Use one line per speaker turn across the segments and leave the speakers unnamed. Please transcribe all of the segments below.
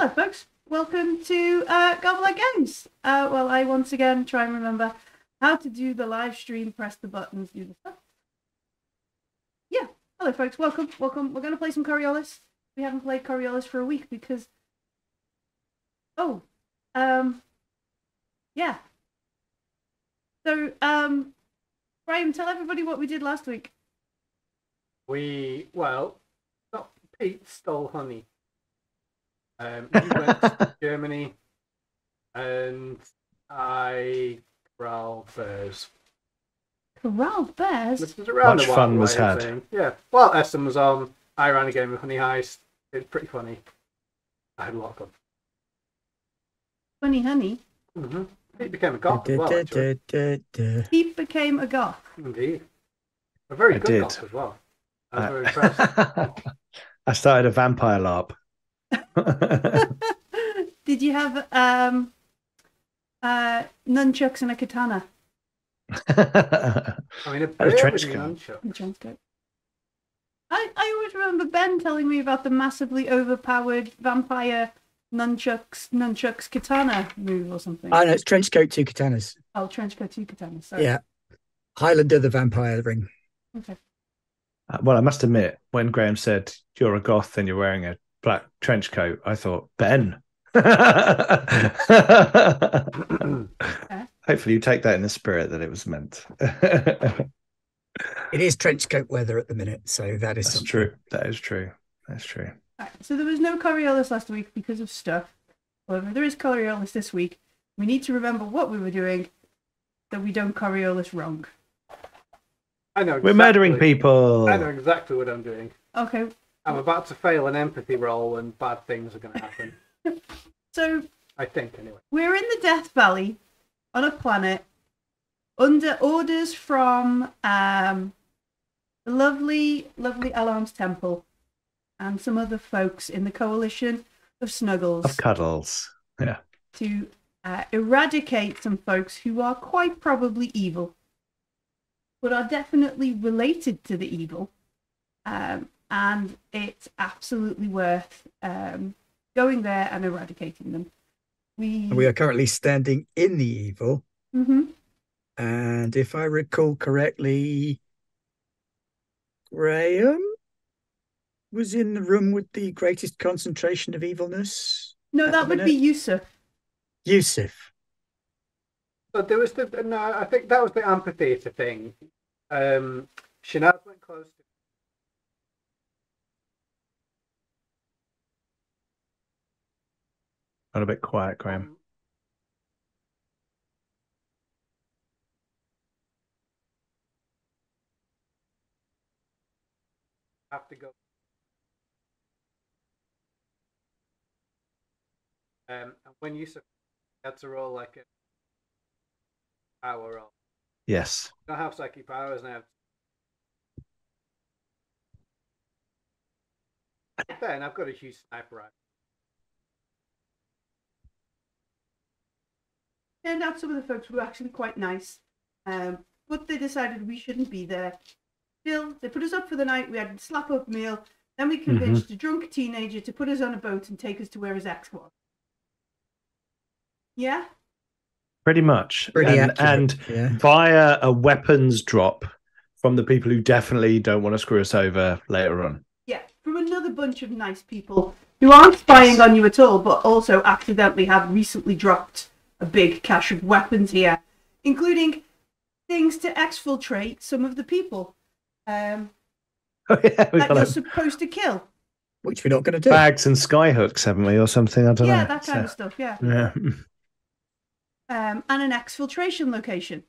Hello, folks. Welcome to Goblet Games. Well, I once again try and remember how to do the live stream, press the buttons, do the stuff. Yeah. Hello, folks. Welcome. We're going to play some Coriolis. We haven't played Coriolis for a week because... yeah. So, Graham, tell everybody what we did last week.
Pete stole honey. You went to Germany, and I corralled bears.
Corralled bears?
Which was around
Much fun was had.
Yeah. Well, Essen was on. I ran a game of Honey Heist. It was pretty funny. I had a lot of fun.
Funny honey?
Mm-hmm. Pete became a goth as well, actually.
Pete became a goth.
Indeed. A very good goth as well. I was very impressed.
I started a vampire LARP.
Did you have nunchucks and a katana?
I mean,
a trench coat.
A trench coat. I always remember Ben telling me about the massively overpowered vampire nunchucks katana move or something.
Oh no, it's trench coat, 2 katanas.
Oh, trench coat, 2 katanas. Sorry.
Yeah, Highlander the vampire ring.
Okay.
Well, I must admit, when Graham said you're a goth and you're wearing a black trench coat, I thought, Ben. Hopefully you take that in the spirit that it was meant.
It is trench coat weather at the minute, so that's
true. That is true. That's true.
Right, so there was no Coriolis last week because of stuff. However, there is Coriolis this week. We need to remember what we were doing so we don't Coriolis wrong.
I know.
We're murdering people.
I know exactly what I'm doing.
Okay.
I'm about to fail an empathy roll and bad things are going to happen.
So...
I think, anyway.
We're in the Death Valley on a planet under orders from the lovely Alarm's Temple and some other folks in the coalition of Snuggles.
Of Cuddles, yeah.
To eradicate some folks who are quite probably evil, but are definitely related to the evil. And it's absolutely worth going there and eradicating them.
We are currently standing in the evil.
Mm-hmm.
And if I recall correctly, Graham was in the room with the greatest concentration of evilness.
No, that would be Yusuf.
Yusuf.
But there was I think that was the amphitheater thing. Shanaz went close to...
Got a bit quiet, Graham.
Have to go. And when you had to roll like a power roll.
Yes.
I don't have psychic powers now. Then I've got a huge sniper rifle.
Turned out some of the folks were actually quite nice, but they decided we shouldn't be there. Still, they put us up for the night. We had a slap-up meal. Then we convinced a drunk teenager to put us on a boat and take us to where his ex was. Yeah?
Pretty much.
Pretty
and via a weapons drop from the people who definitely don't want to screw us over later on.
Yeah, from another bunch of nice people who aren't spying on you at all, but also accidentally have recently dropped a big cache of weapons here, including things to exfiltrate some of the people that you're supposed to kill.
Which we're not going to do.
Bags and skyhooks, haven't we, or something? I don't know.
Yeah, that kind of stuff, yeah. And an exfiltration location.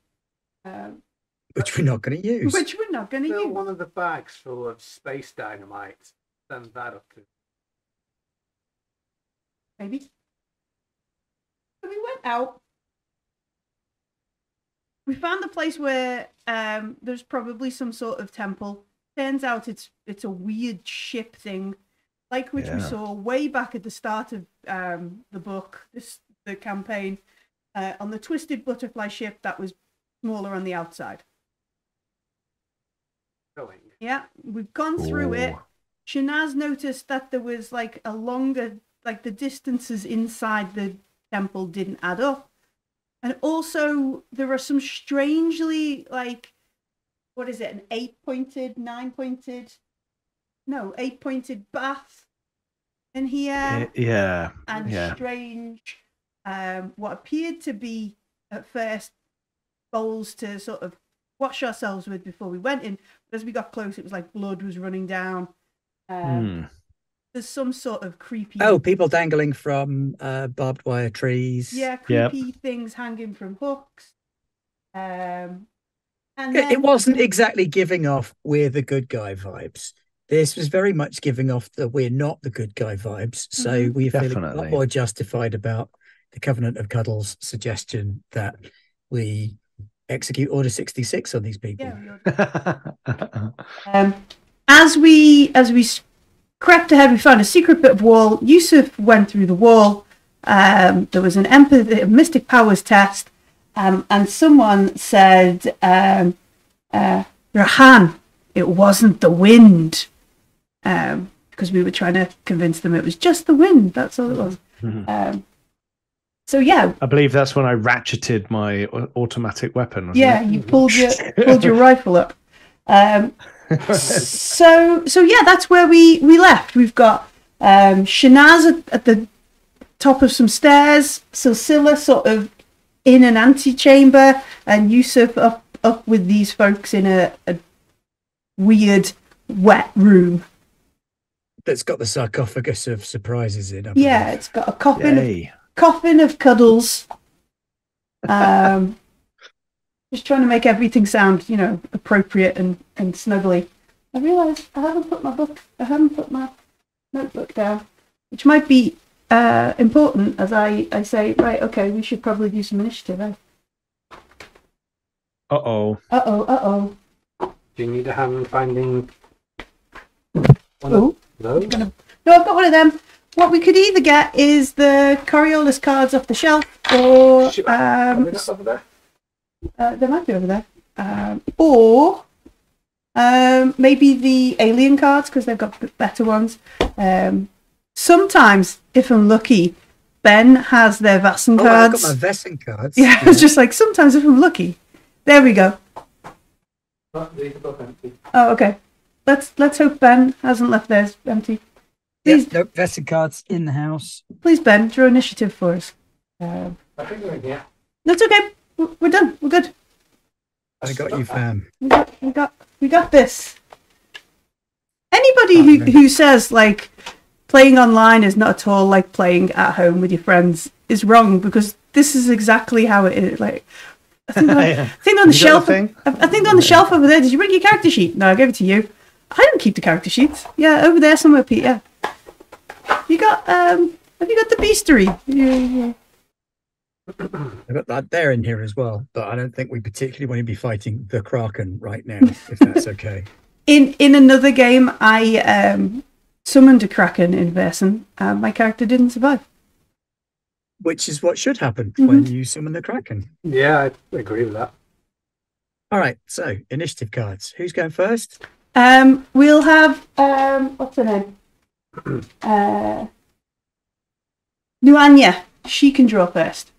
Which we're not going to use.
Which we're not going to use.
One of the bags full of space dynamite. Send that up to...
Maybe. So we went out. We found the place where there's probably some sort of temple. Turns out it's a weird ship thing, like which we saw way back at the start of the book, the campaign, on the Twisted Butterfly ship that was smaller on the outside. Yeah, we've gone through it. Shanaz noticed that there was like a longer like the distances inside the temple didn't add up. And also there are some strangely like, what is it, an 8-pointed, 9-pointed, no, 8-pointed bath in here.
Yeah.
And strange, what appeared to be at first bowls to sort of wash ourselves with before we went in. But as we got close, it was like blood was running down. There's some sort of creepy...
Oh, people dangling from barbed wire trees.
Yeah, creepy things hanging from hooks. And then...
It wasn't exactly giving off we're the good guy vibes. This was very much giving off the we're not the good guy vibes. So we're feeling a lot more justified about the Covenant of Cuddles suggestion that we execute Order 66 on these people.
Yeah, as we crept ahead, we found a secret bit of wall. Yusuf went through the wall. There was an empathy, a mystic powers test, and someone said, Rahan, it wasn't the wind. Because we were trying to convince them it was just the wind. That's all it was. So yeah,
I believe that's when I ratcheted my automatic weapon.
Yeah, you pulled your rifle up. So yeah, that's where we left. We've got Shanaz at the top of some stairs, Silsila sort of in an antechamber, and Yusuf up with these folks in a weird wet room
that's got the sarcophagus of surprises in.
Yeah, it's got a coffin of cuddles. Just trying to make everything sound, appropriate and snuggly. I realise I haven't put my notebook down, which might be important as I say, right, okay, we should probably do some initiative, eh?
Uh-oh.
Do you need a hand finding one
of
those?
No, I've got one of them. What we could either get is the Coriolis cards off the shelf, or
are they not over there?
They might be over there, or maybe the alien cards because they've got better ones. Sometimes, if I'm lucky, Ben has their Vassan cards.
I've got my Vassan cards.
Yeah, it's just like sometimes if I'm lucky. There we go.
These are both empty.
Oh, okay. Let's hope Ben hasn't left theirs empty. Please,
yep, nope, Vassan cards in the house.
Please, Ben, draw initiative for us.
I think they're in here.
That's okay. We're done. We're good.
I got you, fam.
We got this. Anybody who says like playing online is not at all like playing at home with your friends is wrong, because this is exactly how it is. Like, I think on the shelf. I think on the shelf over there. Did you bring your character sheet? No, I gave it to you. I don't keep the character sheets. Yeah, over there somewhere, Pete. Yeah. You got have you got the beastery? Yeah.
I've got that there in here as well, but I don't think we particularly want to be fighting the Kraken right now, if that's okay.
In another game, I summoned a Kraken in Versen, and my character didn't survive.
Which is what should happen when you summon the Kraken.
Yeah, I agree with that.
All right, so initiative cards. Who's going first?
We'll have what's her name? Nuanya. She can draw first.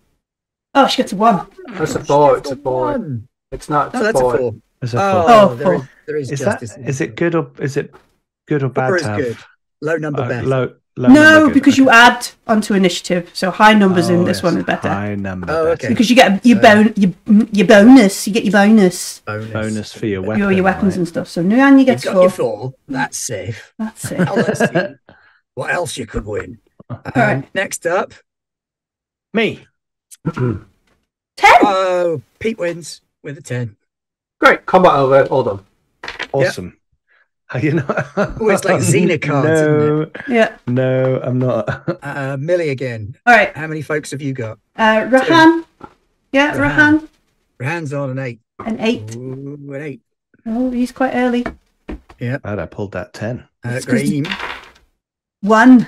Oh, she gets a 1.
That's a 4. It's a 4. It's not.
That's a 4.
It's a 4.
Oh,
there is justice.
Is it good or bad to have?
Good. Low number better.
Low
no,
number
because you add onto initiative, so high numbers in this one is better.
High number.
Oh, okay.
Because you get your bonus. You get your bonus.
Bonus for your weapon.
Your weapons and stuff. So Nuanya gets 4.
Your 4. That's safe.
That's safe.
Now let's see what else you could win.
Right.
Next up,
me.
10.
Oh, Pete wins with a 10.
Great. Combat over. All done.
Awesome. Yep. You know,
it's like Xena cards, isn't it?
Yeah.
No, I'm not.
Millie again.
All right.
How many folks have you got?
Rahan. Yeah, Rahan.
Rahan's on an 8.
An 8.
Ooh, an 8.
Oh, he's quite early.
Yeah.
I pulled that 10.
Graham.
1.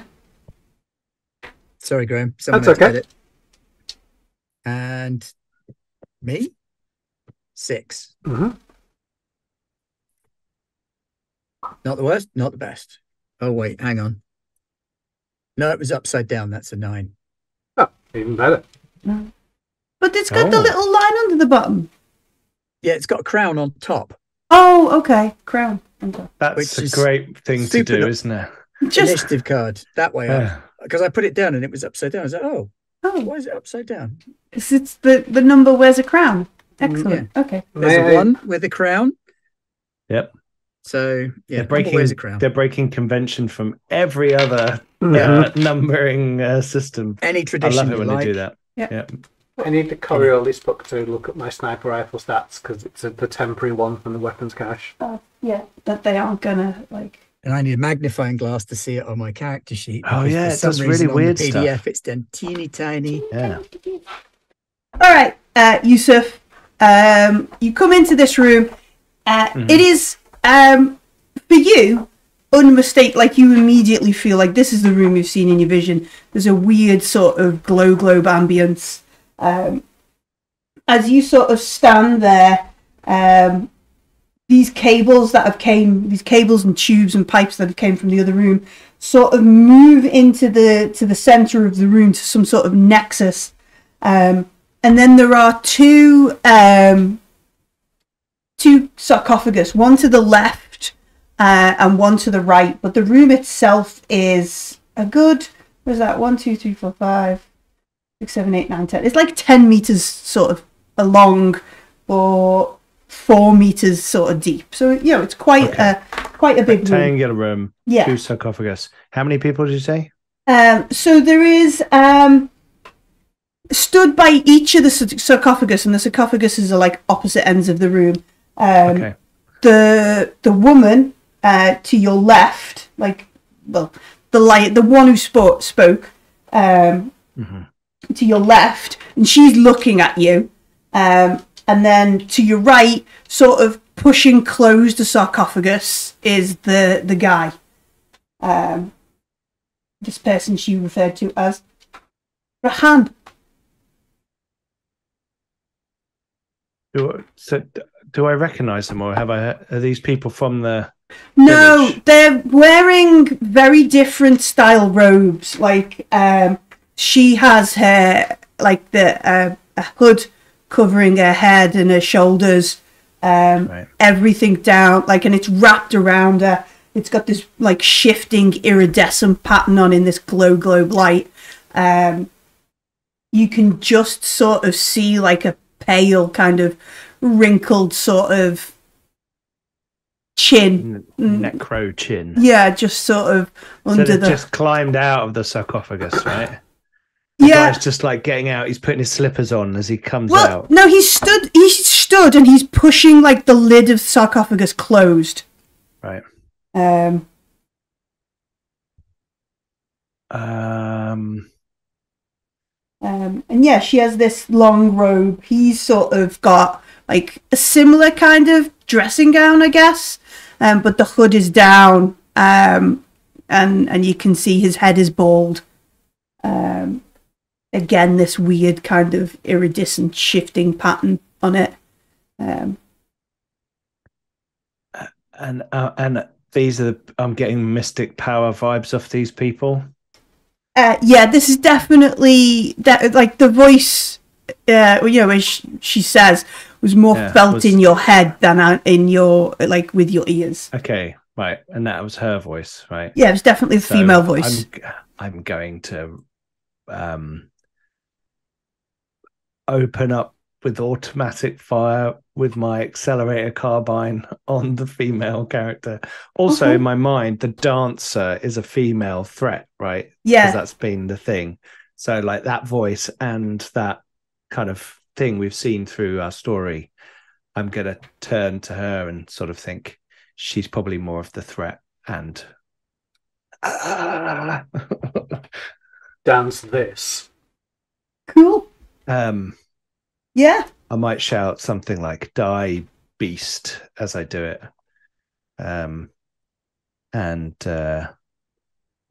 Sorry, Graham. Someone
That's okay.
it. And me? 6.
Mm-hmm.
Not the worst, not the best. Oh, wait, hang on. No, it was upside down. That's a 9.
Oh, even better.
No. But it's got the little line under the bottom.
Yeah, it's got a crown on top.
Oh, okay. Crown. Okay.
That's a great thing to do, isn't it?
Initiative card. That way up. Because I put it down and it was upside down. I was like, oh, why is it upside down?
It's the number wears a crown. Excellent. Yeah. Okay.
There's a 1 with a crown.
Yep.
So yeah,
they're breaking convention from every other numbering system.
Any tradition.
I love it when they do that.
Yeah.
I need the Coriolis book to look at my sniper rifle stats because it's the temporary one from the weapons cache.
That they aren't gonna like.
And I need a magnifying glass to see it on my character sheet.
Oh yeah, it does really weird
on the PDF,
stuff.
It's done teeny tiny.
Yeah.
All right, Yusuf. You come into this room. It is for you unmistakable. Like you immediately feel like this is the room you've seen in your vision. There's a weird sort of globe ambience. As you sort of stand there, these cables and tubes and pipes that have came from the other room sort of move into the center of the room to some sort of nexus. And then there are two sarcophagus, one to the left and one to the right. But the room itself is a good, where's that? 1, 2, 3, 4, 5, 6, 7, 8, 9, 10. It's like 10 meters sort of long or 4 meters sort of deep. So, it's quite a big room.
Rectangular room.
Yeah.
2 sarcophagus. How many people did you say?
So there is stood by each of the sarcophagus, and the sarcophaguses are like opposite ends of the room. The woman to your left, the one who spoke, to your left, and she's looking at you. And then to your right, sort of pushing closed the sarcophagus, is the guy. This person she referred to as Rahan.
Do I recognise them, or are these people from the?
No,
village?
They're wearing very different style robes. Like she has her a hood covering her head and her shoulders, everything down, and it's wrapped around her. It's got this shifting iridescent pattern on in this globe light. You can just sort of see a pale kind of wrinkled sort of chin,
necro chin.
Yeah, just sort of under the.
Just climbed out of the sarcophagus, right? The guy's just getting out. He's putting his slippers on as he comes out.
No, he stood. He stood, and he's pushing the lid of the sarcophagus closed.
Right.
And yeah, she has this long robe. He's sort of got a similar kind of dressing gown, I guess. But the hood is down. And you can see his head is bald. Again, this weird kind of iridescent shifting pattern on it.
And these are I'm getting mystic power vibes off these people.
Yeah, this is definitely the voice. When she says was more felt in your head than in your with your ears.
Okay, right, and that was her voice, right?
Yeah, it was definitely the female voice.
I'm going to open up with automatic fire with my accelerator carbine on the female character. Also, in my mind, the dancer is a female threat, right?
Yeah.
Because that's been the thing. So that voice and that kind of thing we've seen through our story, I'm going to turn to her and sort of think she's probably more of the threat and
dance this.
Cool.
Yeah. I might shout something like "Die, beast" as I do it. And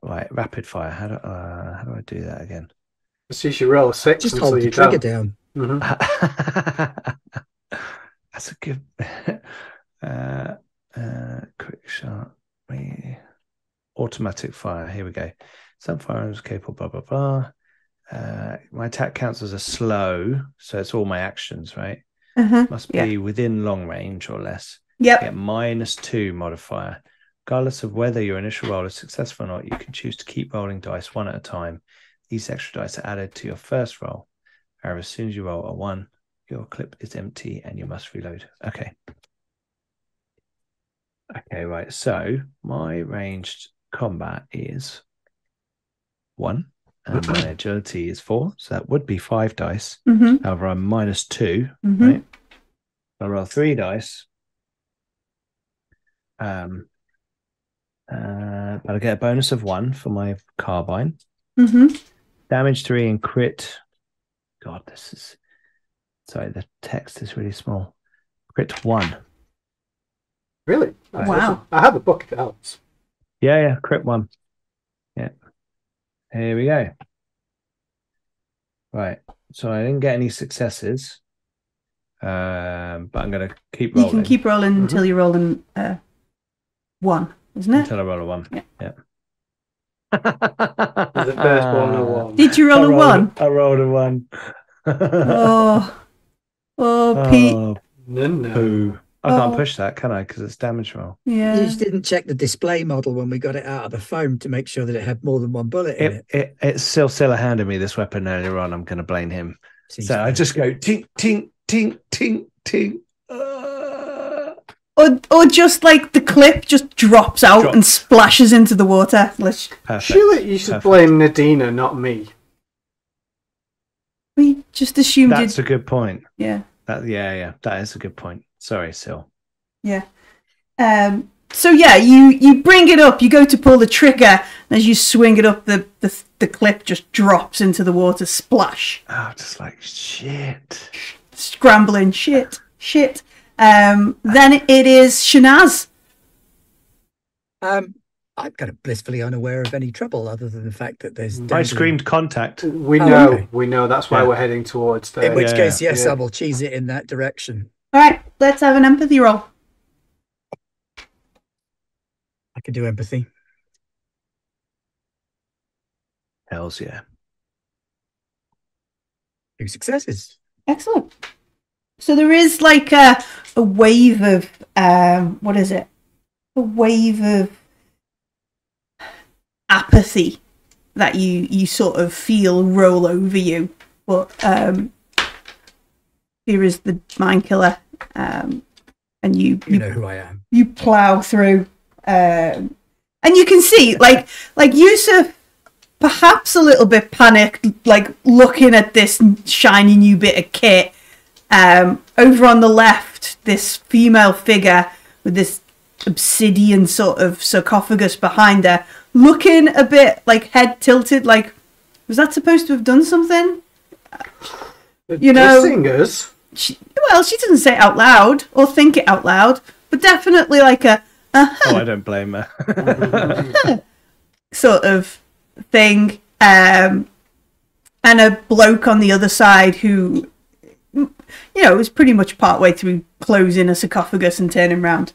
right, rapid fire. How do I do that again?
So you should roll 6.
Just hold the trigger down.
Mm-hmm.
That's a good quick shot. Automatic fire. Here we go. Some firearms capable, blah, blah, blah. My attack counts as a slow, so it's all my actions, right? Must be within long range or less.
Yep.
Get -2 modifier. Regardless of whether your initial roll is successful or not, you can choose to keep rolling dice one at a time. These extra dice are added to your first roll. However, as soon as you roll a 1, your clip is empty and you must reload. Okay. Okay, right. So my ranged combat is 1. And my agility is 4, so that would be 5 dice. However, I'm -2, right? I roll 3 dice. But I get a bonus of 1 for my carbine. Damage 3 and crit. God, this is... Sorry, the text is really small. Crit 1.
Really?
Wow.
Awesome. I have a book if it helps.
Yeah, crit 1. Yeah. Here we go. Right. So I didn't get any successes. But I'm going to keep rolling.
You can keep rolling until you're rolling 1, isn't it?
Until I roll a 1. Yeah.
The first one a 1.
Did you roll a 1?
I rolled a 1.
Pete.
No.
I can't push that, can I? Because it's damage roll.
Yeah.
You just didn't check the display model when we got it out of the phone to make sure that it had more than one bullet in it.
It's Silsilla handed me this weapon earlier on. I'm going to blame him. So I just go tink, tink, tink, tink, tink.
Or just like the clip just drops out and splashes into the water.
Perfect.
Surely you should blame Nadina, not me.
We just assumed
That's a good point.
Yeah.
That is a good point. Sorry, Sil.
Yeah. So yeah, you bring it up, you go to pull the trigger, and as you swing it up, the clip just drops into the water, splash.
Oh, just like shit.
Scrambling, shit. Then it is Shanaz.
I'm kind of blissfully unaware of any trouble other than the fact that there's...
I screamed contact.
We know. That's why we're heading towards the...
In which case, yes, I will cheese it in that direction.
All right, let's have an empathy roll.
I can do empathy.
Hells yeah.
2 successes.
Excellent. So there is like a wave of what is it? A wave of apathy that you sort of feel roll over you. But here is the mind killer, and you
know who I am.
You plow through, and you can see like Yusuf, perhaps a little bit panicked, like looking at this shiny new bit of kit. Over on the left, this female figure with this obsidian sort of sarcophagus behind her, looking a bit like head tilted, like, was that supposed to have done something? You know,
the singers.
She doesn't say it out loud or think it out loud, but definitely like a
oh, I don't blame her.
sort of thing. And a bloke on the other side who, you know, was pretty much partway through closing a sarcophagus and turning round.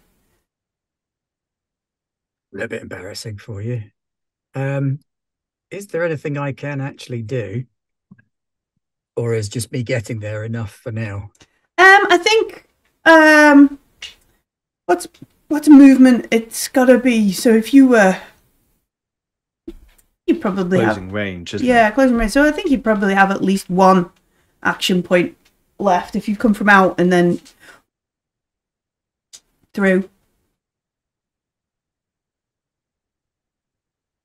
A little bit embarrassing for you. Is there anything I can actually do? Or is just me getting there enough for now?
I think what's movement? It's gotta be, so if you probably
closing range, isn't
it?
Closing
range. So I think you'd probably have at least one action point left if you come from out and then through.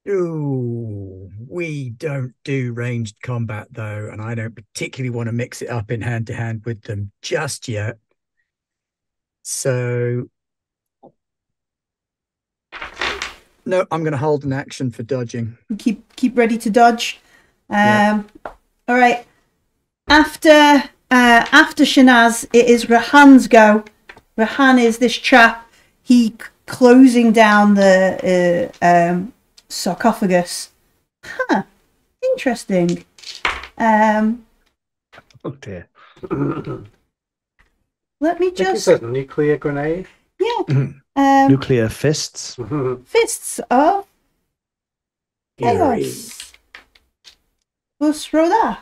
Ooh, we don't do ranged combat though, and I don't particularly want to mix it up in hand-to-hand with them just yet. So, no, I'm going to hold an action for dodging.
Keep ready to dodge. All right. After Shanaz, it is Rahan's go. Rahan is this chap. He closing down the sarcophagus. Interesting.
Oh dear.
Let me just...
It nuclear grenade.
Yeah.
Nuclear fists.
Fists of... Chaos. We'll throw that.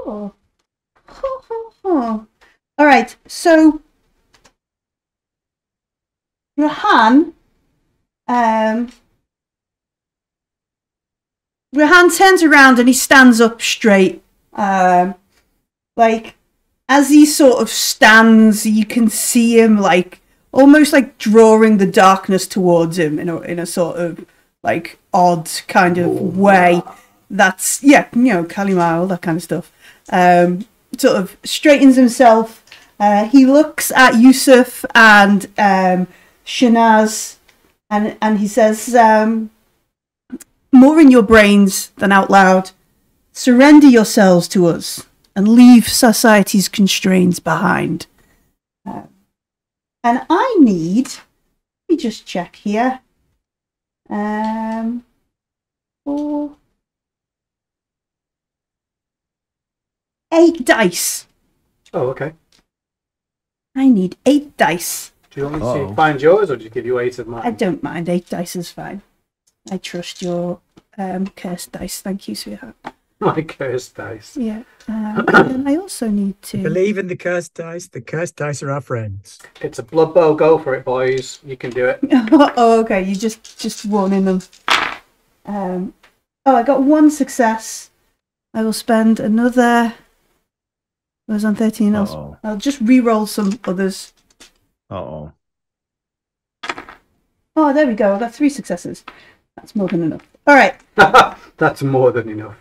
Oh. All right, so Rahan turns around and he stands up straight. Like as he sort of stands, you can see him like almost like drawing the darkness towards him in a sort of like odd kind of way. That's Kalima, all that kind of stuff. Sort of straightens himself. He looks at Yusuf and Shanaz, and he says, more in your brains than out loud, surrender yourselves to us and leave society's constraints behind. And I need, let me just check here. 8 dice.
Oh, okay.
I need 8 dice.
Do you want me to find yours, or just give you 8 of mine?
I don't mind. 8 dice is fine. I trust your cursed dice. Thank you, sweetheart.
My cursed dice.
Yeah. And I also need to
believe in the cursed dice. The cursed dice are our friends.
It's a Blood Bowl. Go for it, boys. You can do it.
Oh, okay. You just warning them. I got 1 success. I will spend another. I was on 13. I'll just re-roll some others.
Oh,
there we go. I got 3 successes. That's more than enough. All right.
That's more than enough.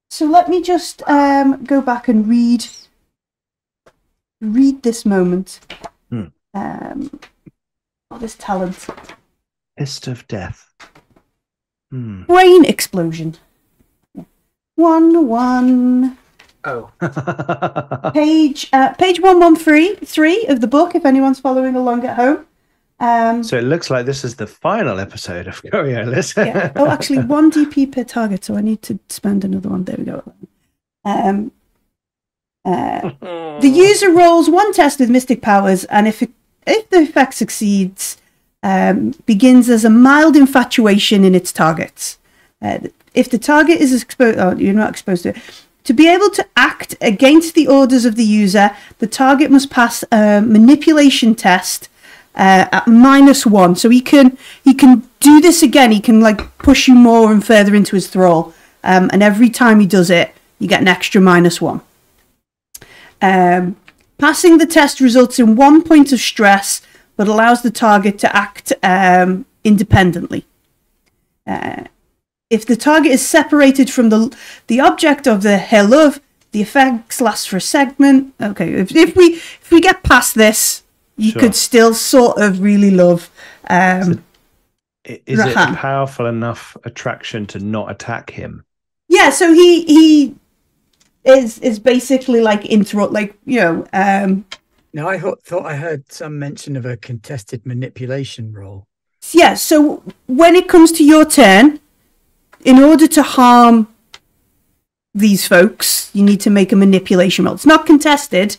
So let me just go back and read this moment. This talent.
Fist of Death.
Brain explosion. 1.
Oh.
Page 113 of the book, if anyone's following along at home.
So it looks like this is the final episode of Coriolis.
Yeah. Oh, actually, 1 DP per target, so I need to spend another one. There we go. The user rolls 1 test with mystic powers, and if the effect succeeds, begins as a mild infatuation in its targets. If the target is exposed, you're not exposed to it. To be able to act against the orders of the user, the target must pass a manipulation test at -1. So he can do this again. He can like push you more and further into his thrall. And every time he does it, you get an extra -1. Passing the test results in 1 point of stress, but allows the target to act independently. If the target is separated from the object of her love, the effects last for a segment. Okay, if we get past this, you could still sort of really love.
Is it a powerful enough attraction to not attack him?
Yeah, so he is basically like
Now I thought I heard some mention of a contested manipulation roll.
Yeah, so when it comes to your turn, in order to harm these folks, you need to make a manipulation roll. It's not contested.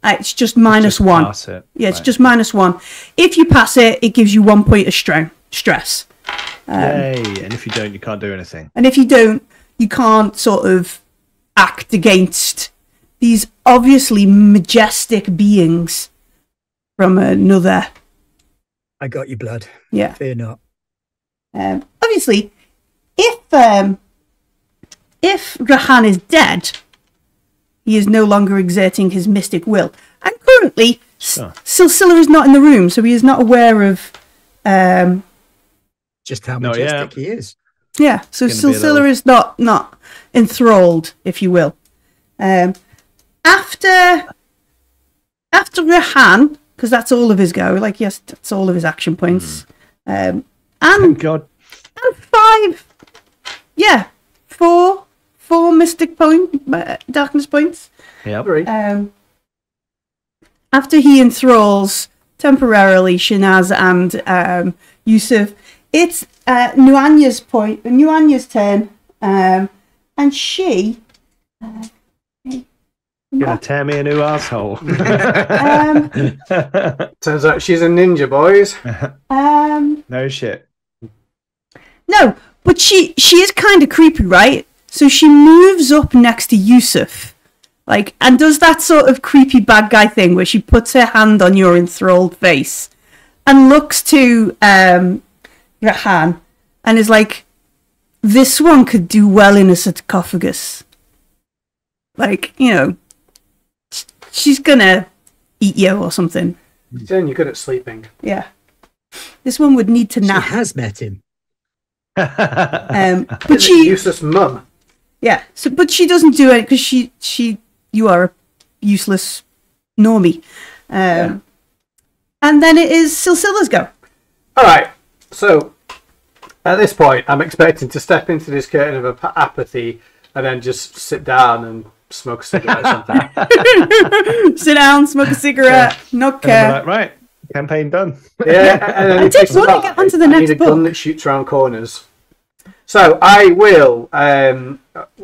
It's just -1.
Pass it.
Yeah, it's just -1. If you pass it, it gives you 1 point of stress.
Yay! And if you don't, you can't do anything.
And if you don't, you can't sort of act against these obviously majestic beings from another.
I got you, blood.
Yeah.
Fear not.
Obviously, if Rahan is dead, he is no longer exerting his mystic will. And currently, Silsila is not in the room, so he is not aware of
just how majestic he is.
Yeah, so Silsila is not enthralled, if you will. After Rahan, because that's all of his go, like yes, that's all of his action points.
Thank God.
And 5, yeah, 4 mystic darkness points.
Yep.
After he enthralls temporarily Shanaz and Yusuf, it's Nuanya's turn. And she...
Gonna tear me a new asshole.
Turns out she's a ninja, boys.
No shit.
No, but she is kind of creepy, right? So she moves up next to Yusuf, like, and does that sort of creepy bad guy thing where she puts her hand on your enthralled face and looks to Rahan and is like, this one could do well in a sarcophagus. Like, you know, she's gonna eat you or something.
Then you're good at sleeping.
Yeah. This one would need to nap.
She has met him.
But she...
Useless mum.
Yeah, so but she doesn't do it because you are a useless normie. And then it is Silsila's go.
Alright, so at this point I'm expecting to step into this curtain of apathy and then just sit down and smoke a cigarette or something.
Sit down, smoke a cigarette, not care.
Like, right, campaign done.
Yeah, and then
I did want to get onto the next
need a
book.
gun that shoots around corners. So I will,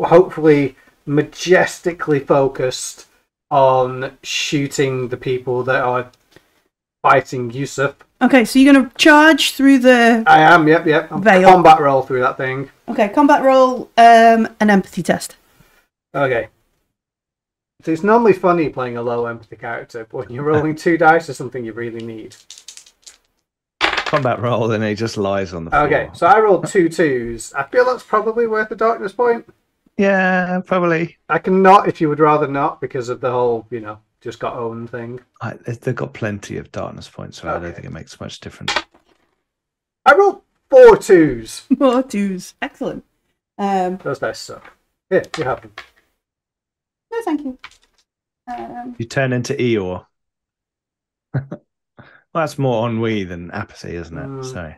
hopefully, majestically focused on shooting the people that are fighting Yusuf.
Okay, so you're going to charge through the...
I am, yep.
Veil.
Combat roll through that thing.
Okay, combat roll, an empathy test.
Okay. So it's normally funny playing a low empathy character, but when you're rolling 2 dice is something you really need.
Combat roll, then he just lies on the floor.
Okay, so I rolled 2 2s. I feel that's probably worth a darkness point.
Yeah, probably.
I can not if you would rather not because of the whole, just got owned thing.
They've got plenty of darkness points, so
Okay.
I don't think it makes much difference.
I rolled 4 2s.
4 2s. Excellent.
Those dice suck. Here, you have them.
No, thank you.
You turn into Eeyore. Well, that's more ennui than apathy, isn't it? So,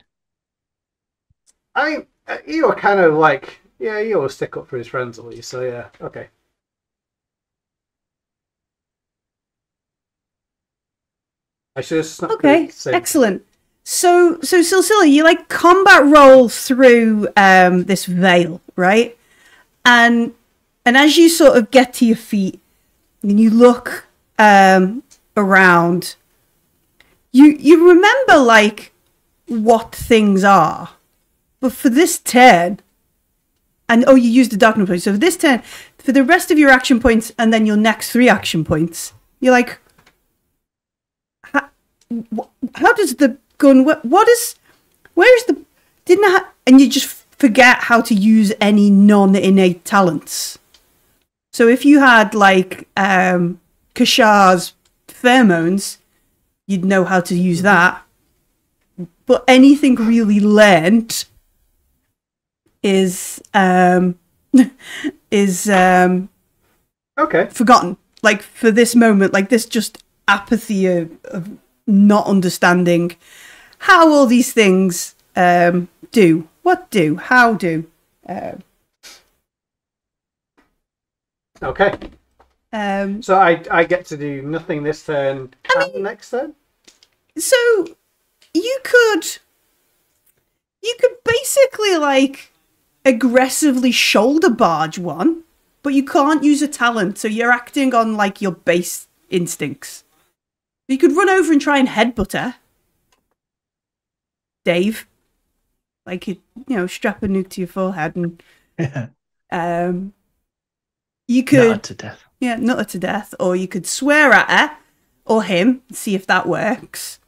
I mean, Eeyore kind of like, Eeyore will stick up for his friends at least, so yeah, okay. I should have snapped.
Okay, excellent. So Silsila, you like combat roll through this veil, right? And as you sort of get to your feet and you look around, you remember like what things are, but for this turn, and you used the darkness point. So for this turn, for the rest of your action points, and then your next 3 action points, you're like, how does the gun? Where is the? And you just forget how to use any non-innate talents. So if you had like Kashar's pheromones, you'd know how to use that. But anything really learned is forgotten. Like for this moment, like this just apathy of not understanding how all these things do, what do, how do.
Okay. So I get to do nothing this turn and the next turn?
So you could basically like aggressively shoulder barge one, but you can't use a talent, so you're acting on like your base instincts. You could run over and try and headbutt her, Dave. Like, strap a nuke to your forehead and you could
nut her to death.
Yeah, nut her to death, or you could swear at her or him, see if that works.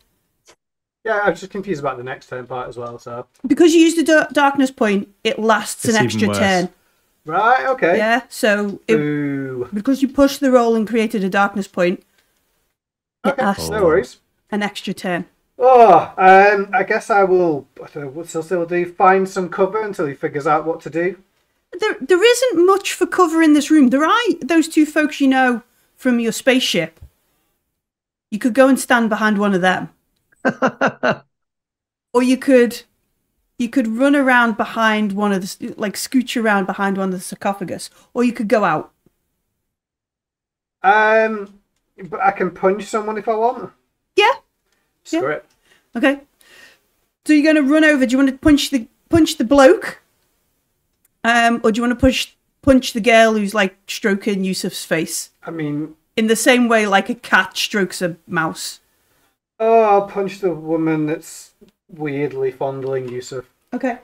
Yeah, I'm just confused about the next turn part as well. So
because you use the darkness point, it lasts an extra turn.
Right. Okay.
Yeah. So because you pushed the roll and created a darkness point, it lasts
no worries.
An extra turn.
I guess I will. What Silsila do? Find some cover until he figures out what to do.
There isn't much for cover in this room. There are those 2 folks you know from your spaceship. You could go and stand behind one of them. Or you could run around behind one of the, like scooch around behind one of the sarcophagus, or you could go out.
But I can punch someone if I want.
Yeah.
Screw it.
Okay. So you're going to run over. Do you want to punch the bloke? Or do you want to punch the girl who's like stroking Yusuf's face?
I mean,
in the same way like a cat strokes a mouse.
Oh, I'll punch the woman that's weirdly fondling Yusuf.
Okay.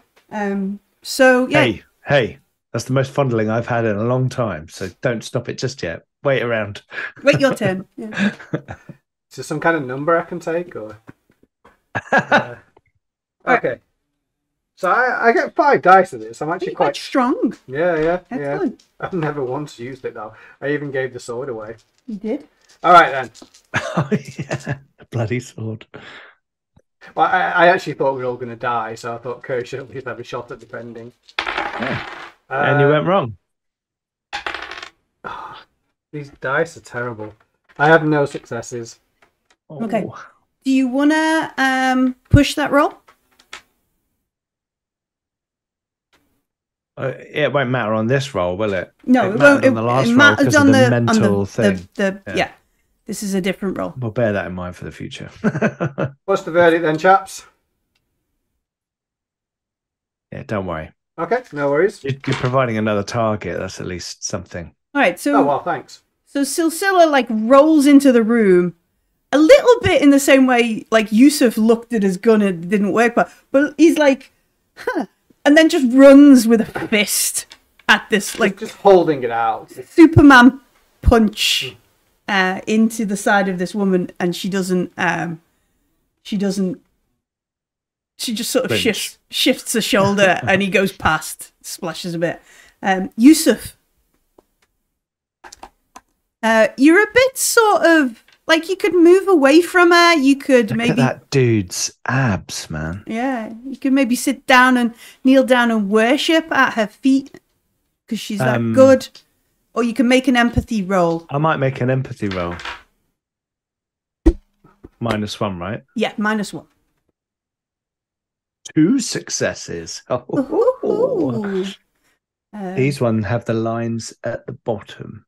So yeah.
Hey, that's the most fondling I've had in a long time. So don't stop it just yet. Wait around.
Wait your turn. Yeah.
Is there some kind of number I can take, or?
Okay.
Right. So I get 5 dice of this. I'm actually
quite strong.
Yeah.
Excellent.
I've never once used it though. I even gave the sword away.
You did?
All right then.
Oh yeah, the bloody sword.
Well, I actually thought we were all going to die, so I thought Curry should at least have a shot at defending.
Yeah. And you went wrong.
These dice are terrible. I have no successes.
Okay. Do you want to push that roll?
It won't matter on this roll, will it?
No, it won't.
On the last roll because of the mental thing.
Yeah, this is a different roll.
We'll bear that in mind for the future.
What's the verdict then, chaps?
Yeah, don't worry.
Okay, no worries.
You're providing another target. That's at least something.
All right, so...
Oh, well, thanks.
So Silsila, like, rolls into the room a little bit in the same way, like, Yusuf looked at his gun and it didn't work, but he's like, huh, and then just runs with a fist at this, like...
Just holding it out.
Superman punch into the side of this woman, and she just sort of shifts her shoulder, and he goes past, splashes a bit. Yusuf, you're a bit sort of like you could move away from her. You could
Look at that dude's abs, man.
Yeah, you could maybe sit down and kneel down and worship at her feet because she's that good. Or you can make an empathy roll.
I might make an empathy roll. -1, right?
Yeah, -1.
2 successes. Oh. These ones have the lines at the bottom.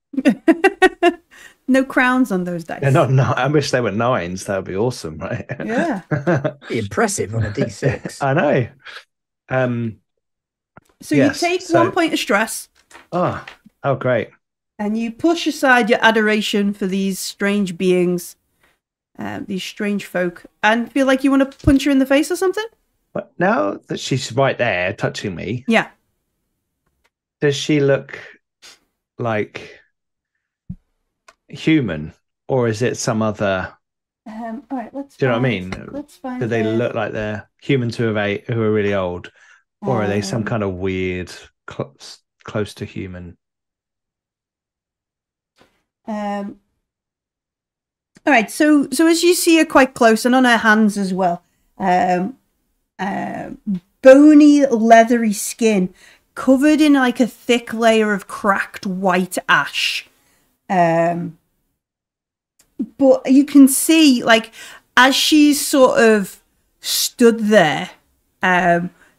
No crowns on those dice.
They're not. I wish they were 9s. That would be awesome, right?
Yeah.
Be impressive on a D6.
I know.
So yes, you take 1 point of stress.
Oh, great.
And you push aside your adoration for these strange beings, these strange folk, and feel like you want to punch her in the face or something?
But now that she's right there touching me,
yeah,
does she look like human, or is it some other?
All right, let's.
Do you know what I mean?
Let's find.
Do they look like they're humans who are really old, or are they some kind of weird, close to human?
All right, so as you see her quite close, and on her hands as well, bony, leathery skin covered in like a thick layer of cracked white ash. But you can see, like, as she's sort of stood there,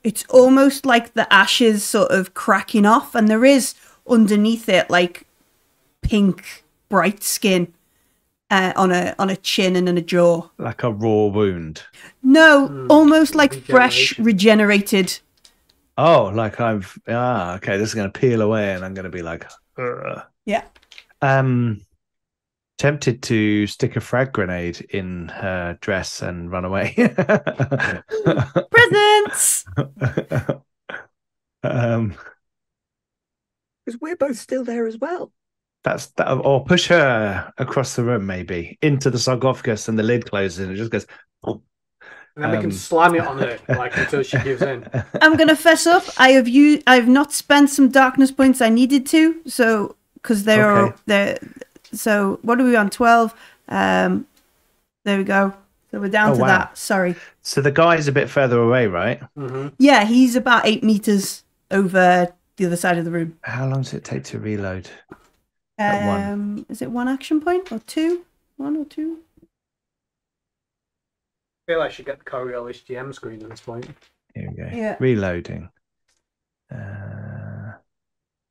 it's almost like the ashes sort of cracking off, and there is underneath it like pink, bright skin on a chin and in a jaw,
like a raw wound.
No, almost like fresh, regenerated.
Oh, like okay. This is going to peel away, and I'm going to be like, ugh.
Yeah.
Tempted to stick a frag grenade in her dress and run away.
Presents.
Because we're both still there as well.
That's that, or push her across the room, maybe into the sarcophagus, and the lid closes, and it just goes.
And then we can slam it on her like until she gives in.
I'm gonna fess up. I've not spent some darkness points I needed to, so because they're. So what are we on? 12. There we go. So we're down to that. Sorry.
So the guy's a bit further away, right?
Mm-hmm.
Yeah, he's about 8 meters over the other side of the room.
How long does it take to reload?
Is it 1 action point or 2? 1 or 2?
I feel like I should get the Coriolis GM screen at this point.
Here we go.
Yeah.
Reloading.
I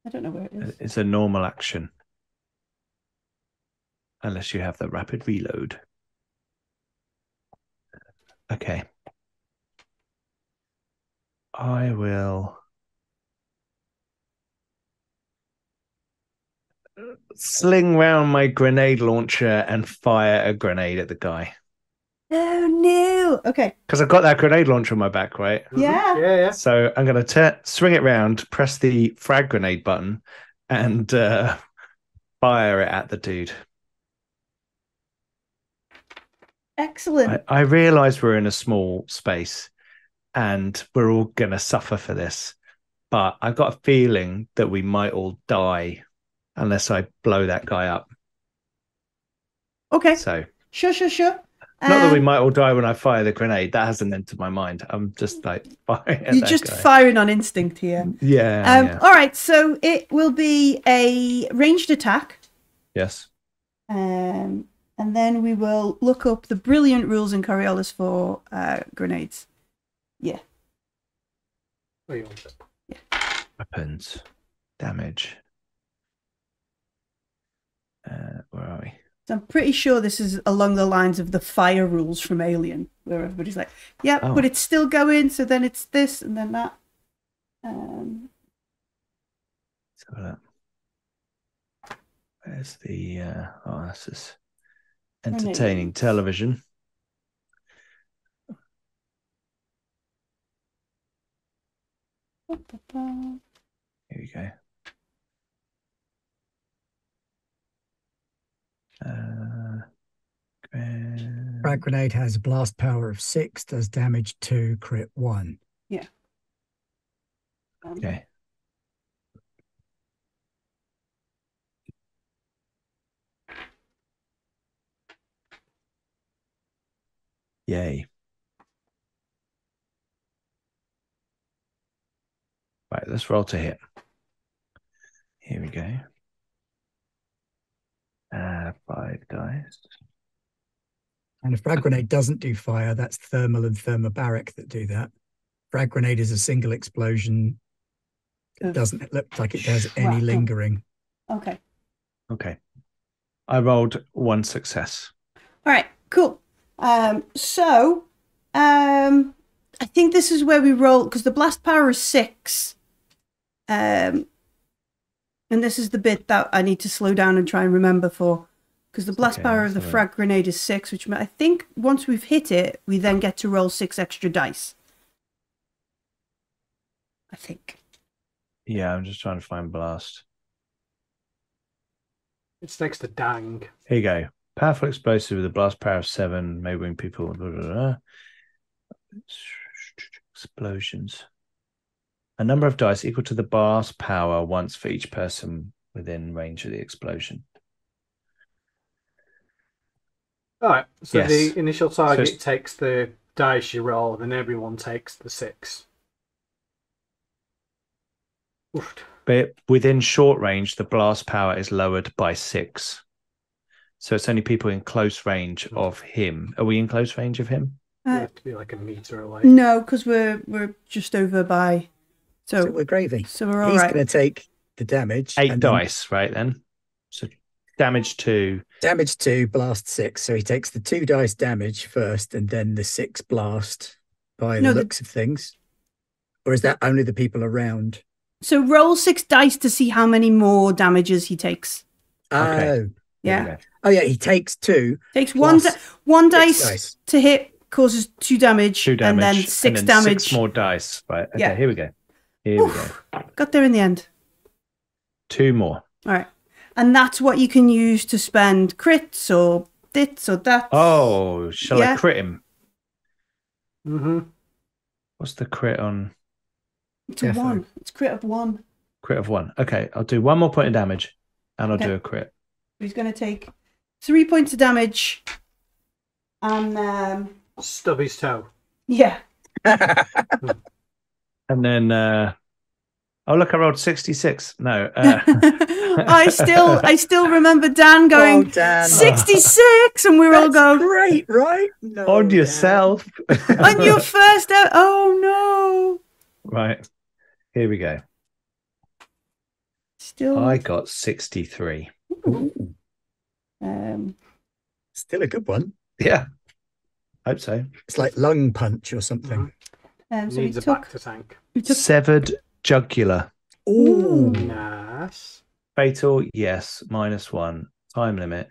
don't know where it is.
It's a normal action. Unless you have the rapid reload. Okay. I will sling round my grenade launcher and fire a grenade at the guy.
Oh no! Okay.
Because I've got that grenade launcher on my back, right?
Yeah.
Yeah.
So I'm going to swing it round, press the frag grenade button, and fire it at the dude.
Excellent.
I realise we're in a small space and we're all going to suffer for this, but I've got a feeling that we might all die unless I blow that guy up.
Okay.
So
Sure.
not that we might all die when I fire the grenade. That hasn't entered my mind. I'm just like firing at
You're
that
just
guy.
firing on instinct here.
Yeah.
All right. So it will be a ranged attack.
Yes.
And then we will look up the brilliant rules in Coriolis for grenades. Yeah.
Weapons. Damage. Where are we?
So I'm pretty sure this is along the lines of the fire rules from Alien, where everybody's like, "Yep, but it's still going." So then it's this, and then that.
Let's have a look. Where's the? This is entertaining television. Here we go.
Frag grenade has a blast power of 6, does damage 2, crit 1.
Yeah.
Okay. Yay. Right, let's roll to hit. Here we go. 5 dice.
And if frag grenade doesn't do fire, that's thermal and thermobaric that do that. Frag grenade is a single explosion. It doesn't look like it does any lingering.
Okay.
I rolled 1 success.
All right, cool. So I think this is where we roll, because the blast power is 6. And this is the bit that I need to slow down and try and remember for. Because the blast power of the frag grenade is 6, which I think once we've hit it, we then get to roll 6 extra dice. I think.
Yeah, I'm just trying to find blast.
It's next to dang.
Here you go. Powerful explosive with a blast power of 7, may wound people. Blah, blah, blah. Explosions. A number of dice equal to the blast power once for each person within range of the explosion.
All right. So
Yes.
the initial target takes the dice you roll, and everyone takes the 6. Oof.
But within short range, the blast power is lowered by 6. So it's only people in close range of him. Are we in close range of him?
You have to be like a meter away.
No, because we're just over by.
So we're gravy.
So we're all
He's
right.
going to take the damage.
8 dice, right then? So damage 2.
Damage 2, blast 6. So he takes the 2 dice damage first and then the 6 blast by the looks of things. Or is that only the people around?
So roll 6 dice to see how many more damages he takes.
Okay.
Yeah.
Oh, yeah, he takes 2.
Takes one dice to hit, causes 2 damage, and then 6 damage.
6 more dice. Right. Okay,
Yeah.
here we go.
Got there in the end.
2 more.
All right. And that's what you can use to spend crits or dits or that.
Oh, shall I crit him?
Mm-hmm.
What's the crit on?
It's a 1. It's crit of 1.
Crit of 1. Okay, I'll do 1 more point of damage, and I'll do a crit.
He's going to take 3 points of damage, and
stub his toe.
Yeah.
And then, oh look, I rolled 66. No,
I still remember Dan going 66, and we were all going
great, right? No,
on yourself.
On your first ever. Oh no!
Right, here we go. I got 63.
Still a good one.
Yeah, hope so.
It's like lung punch or something.
So
Needs a back to tank.
Severed jugular.
Ooh,
nice.
Fatal, yes, -1. Time limit,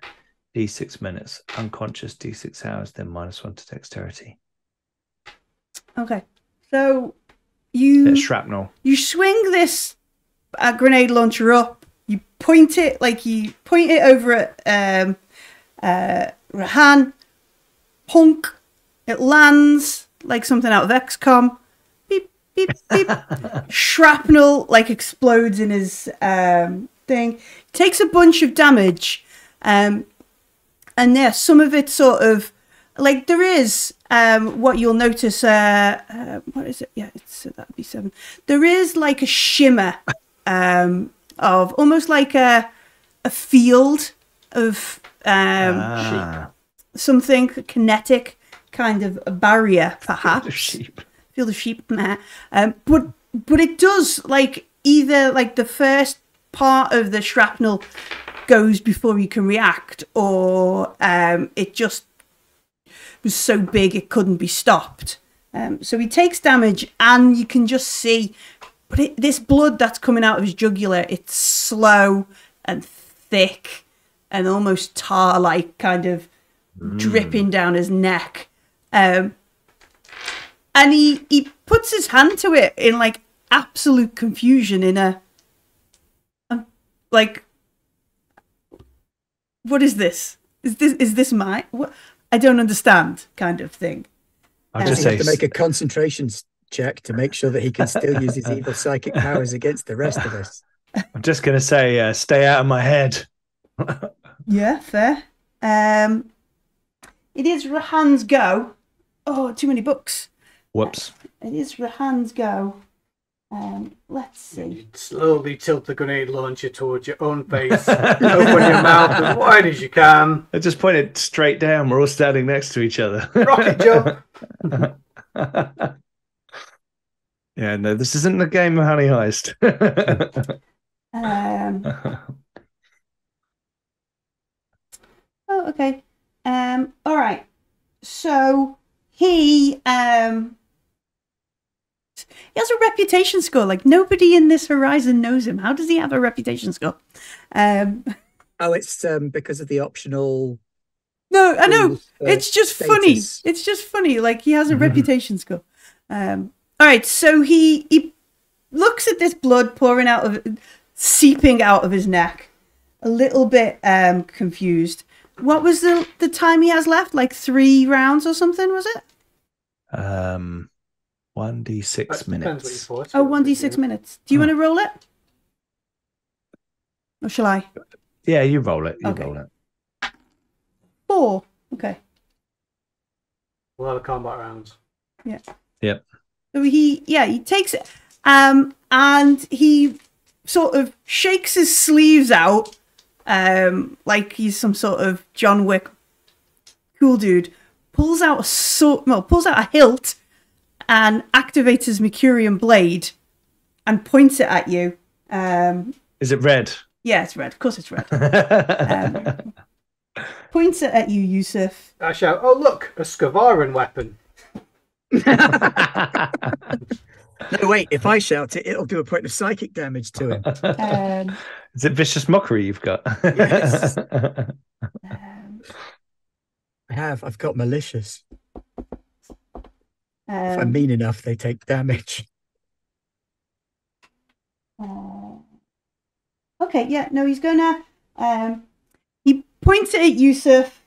D6 minutes. Unconscious, D6 hours, then -1 to dexterity.
Okay. So you
shrapnel.
You swing this grenade launcher up. You point it over at Rahan. Punk. It lands like something out of XCOM. Beep beep beep. Shrapnel like explodes in his thing. Takes a bunch of damage. And some of it sort of like there is what you'll notice. What is it? Yeah, that'd be 7. There is like a shimmer of almost like a field of something kinetic, kind of a barrier, perhaps. Field of sheep. But it does like either like the first part of the shrapnel goes before you can react, or it just was so big it couldn't be stopped. So he takes damage, and you can just see, but this blood that's coming out of his jugular, it's slow and thick and almost tar-like, kind of dripping down his neck. And he puts his hand to it in like absolute confusion, in a like, what is this? Is this my? What? I don't understand, kind of thing.
I just have to make a concentration check to make sure that he can still use his evil psychic powers against the rest of us.
I'm just going to say, stay out of my head.
Yeah, fair. It is Rahan's go. Oh, too many books.
Whoops.
It is Rahan's go. Let's see.
You slowly tilt the grenade launcher towards your own face. Open your mouth as wide as you can.
I just pointed straight down. We're all standing next to each other.
Rocket jump.
Yeah, no, this isn't a game of Honey Heist.
Oh, okay. All right. So he has a reputation score. Like, nobody in this Horizon knows him. How does he have a reputation score?
Oh, it's because of the optional.
No, I know. It's just
status.
funny. It's just funny. Like, he has a reputation score. All right. So he looks at this blood seeping out of his neck, a little bit confused. What was the time he has left? Like 3 rounds or something, was it?
1d6 minutes.
1d6 minutes. Do you want to roll it? Or shall I?
Yeah, you roll it.
Okay.
Roll it.
4. Okay.
A lot of combat rounds.
Yeah.
Yep.
So he takes it, and he sort of shakes his sleeves out, like he's some sort of John Wick cool dude. Pulls out a hilt and activates his Mercurian blade and points it at you.
Is it red?
Yeah, it's red. Of course, it's red. Points it at you, Yusuf.
I shout, "Oh look, a Skavaran weapon!"
No, wait. If I shout it, it'll do a point of psychic damage to him.
Is it vicious mockery you've got?
Yes. I've got malicious. If I'm mean enough, they take damage.
Okay, yeah, no, he's gonna. He points it at Yusuf,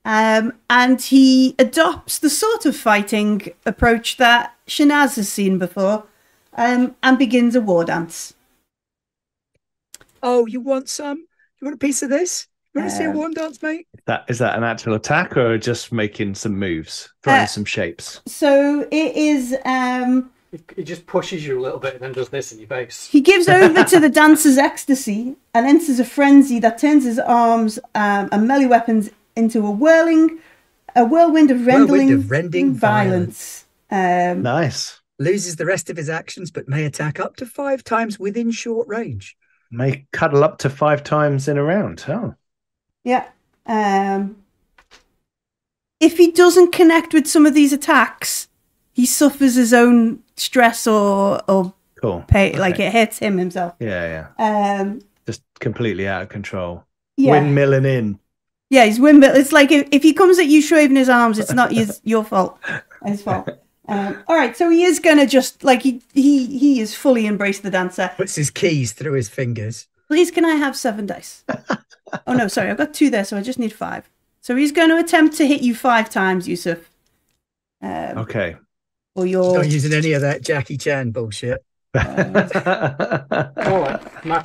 and he adopts the sort of fighting approach that Shanaz has seen before, and begins a war dance.
Oh, you want some? You want a piece of this? You want to see a war dance, mate?
Is that an actual attack or just making some moves, throwing some shapes?
So it is.
He just pushes you a little bit and then does this in your face.
He gives over to the dancer's ecstasy and enters a frenzy that turns his arms and melee weapons into a whirlwind of rending violence.
Nice.
Loses the rest of his actions, but may attack up to 5 times within short range.
May cuddle up to 5 times in a round. Oh.
Yeah. If he doesn't connect with some of these attacks, he suffers his own stress or
cool.
pain.
Okay.
Like, it hits him himself.
Yeah. just completely out of control.
Yeah.
Windmilling in.
Yeah, he's windmill. It's like if he comes at you shaving his arms, it's not your fault. His fault. All right, so he is gonna just like he is fully embraced the dancer.
Puts his keys through his fingers.
Please, can I have 7 dice? Oh no, sorry, I've got 2 there, so I just need 5. So he's going to attempt to hit you 5 times, Yusuf.
Okay.
Or you're
not using any of that Jackie Chan bullshit.
I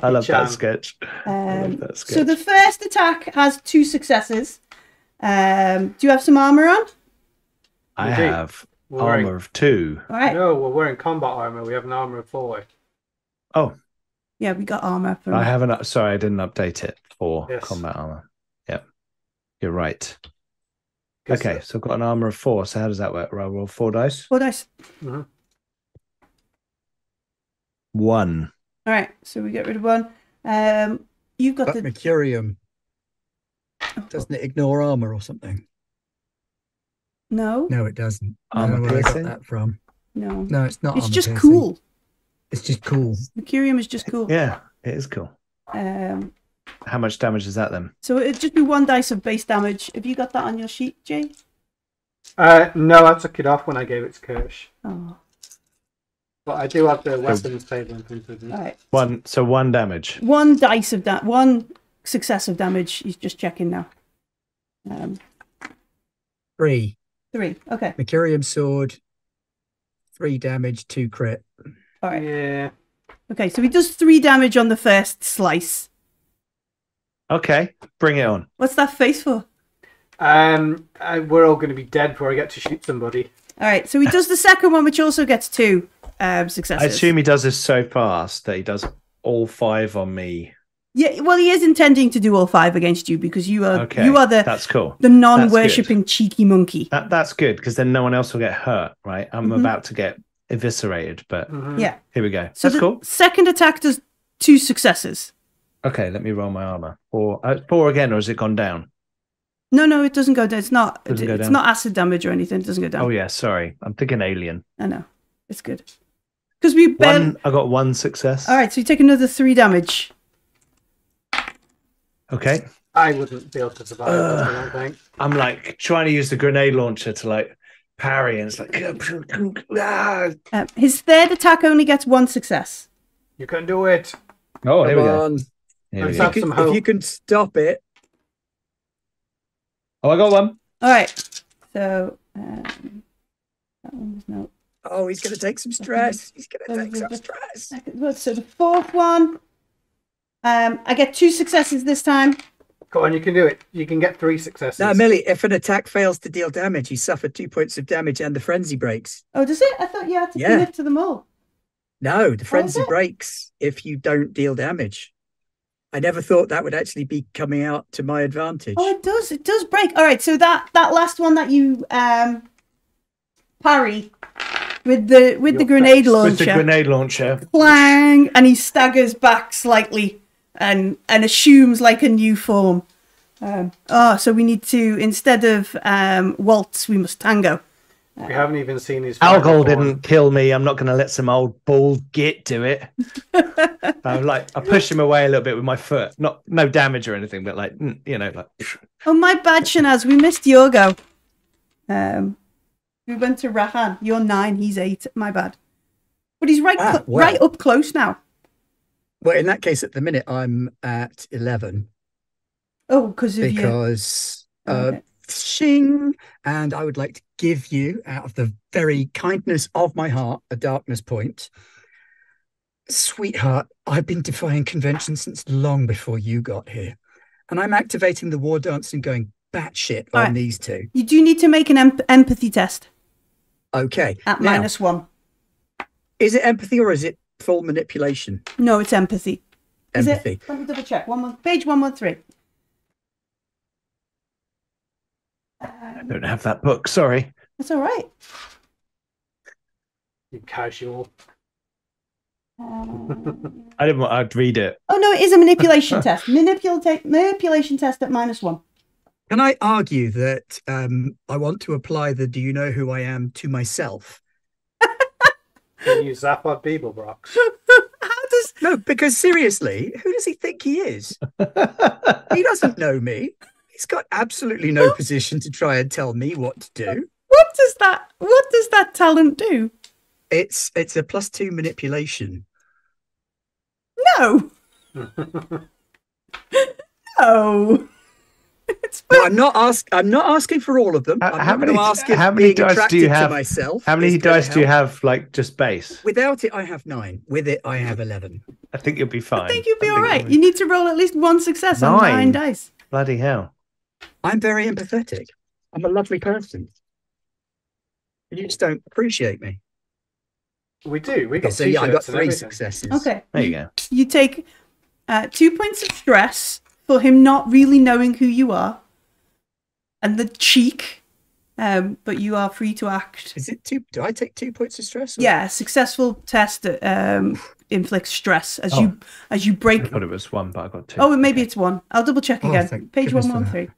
love that sketch.
So the first attack has 2 successes. Do you have some armor on?
I have armor of 2.
All right.
No, we're wearing combat armor. We have an armor of 4.
Oh.
Yeah, we got armor.
I haven't. Sorry, I didn't update it for combat armor. Yep, you're right. Okay, so I've got an armor of 4. So how does that work? Roll 4 dice.
4 dice.
1.
All right, so we get rid of 1. You've got the
Mercurium. Doesn't it ignore armor or something?
No.
No, it doesn't.
Armor
where I got that from?
No.
No, it's not.
It's just cool.
It's just cool.
Mercurium is just cool.
Yeah, it is cool. How much damage is that then?
So it'd just be 1 dice of base damage. Have you got that on your sheet, Jay?
No, I took it off when I gave it to Kirsch.
Oh.
But I do have the weapons table in front of me.
All right.
1 damage.
1 dice of that. 1 success of damage. He's just checking now.
3.
3. Okay.
Mercurium sword. 3 damage, 2 crit.
All right.
Yeah.
Okay, so he does 3 damage on the first slice.
Okay, bring it on.
What's that face for?
We're all going to be dead before I get to shoot somebody.
All right, so he does the second one, which also gets 2 successes.
I assume he does this so fast that he does all 5 on me.
Yeah, well, he is intending to do all 5 against you because you are
that's cool.
The non-worshipping cheeky monkey.
That's good because then no one else will get hurt, right? I'm about to get eviscerated, but
yeah,
here we go.
So
that's cool.
Second attack does 2 successes.
Okay, let me roll my armor. 4 again, or has it gone down?
No, it doesn't go down. It's not.
It's
not acid damage or anything. It doesn't go down.
Oh yeah, sorry. I'm thinking alien.
I know. It's good because we
I got 1 success.
All right, so you take another 3 damage.
Okay.
I wouldn't be able to survive that, I don't think.
I'm like trying to use the grenade launcher to like parry, and it's like
his third attack only gets 1 success.
You can do it.
Oh, here we go.
If you can stop it.
Oh, I got 1.
All right. So that one was no.
Oh, he's going to take some stress. He's going to take some stress.
So the 4th one, I get 2 successes this time.
Go on, you can do it. You can get 3 successes.
No, Millie, if an attack fails to deal damage, you suffer 2 points of damage and the frenzy breaks.
Oh, does it? I thought you had to commit to them all.
No, the frenzy breaks if you don't deal damage. I never thought that would actually be coming out to my advantage.
Oh, it does. It does break. All right, so that last one that you parry with the grenade launcher.
With the grenade launcher.
Clang, and he staggers back slightly and assumes like a new form. So we need to, instead of waltz, we must tango.
We haven't even seen his.
Algol didn't kill me. I'm not going to let some old bald git do it. I pushed him away a little bit with my foot. No damage or anything, but like.
Oh, my bad, Shanaz. We missed your go. We went to Rahan. You're 9. He's 8. My bad. But he's right up close now.
Well, in that case, at the minute, I'm at 11.
Oh, because
shing, and I would like to give you, out of the very kindness of my heart, a darkness point. Sweetheart, I've been defying convention since long before you got here, and I'm activating the war dance and going batshit on these 2.
You do need to make an empathy test.
Okay.
At -1.
Is it empathy or is it full manipulation?
No, it's empathy.
Empathy.
Is it? Let me double check. Page 113.
I don't have that book. Sorry.
That's all right.
You casual.
I didn't want. I'd read it.
Oh no, it is a manipulation test. Manipulation test at -1.
Can I argue that I want to apply the "Do you know who I am" to myself?
Can you zap our Beeblebrox?
No, because seriously, who does he think he is? He doesn't know me. He's got absolutely no position to try and tell me what to do.
What does that talent do?
It's a +2 manipulation.
No. No.
No, I'm not asking for all of them.
How many dice do you have?
Myself
how many dice do you have, like, just base?
Without it, I have 9. With it, I have 11.
I think you'll be fine.
I think you'll be all right. You need to roll at least one success on 9 dice.
Bloody hell.
I'm very empathetic. I'm a lovely person. You just don't appreciate me.
We do. We got
I got 3 successes.
Okay.
There you go.
You take 2 points of stress for him not really knowing who you are, and the cheek. But you are free to act.
Is it 2? Do I take 2 points of stress? Or?
Yeah, successful test inflicts stress as you break.
I thought it was 1, but I got 2.
Oh, maybe it's 1. I'll double check again. Page 113.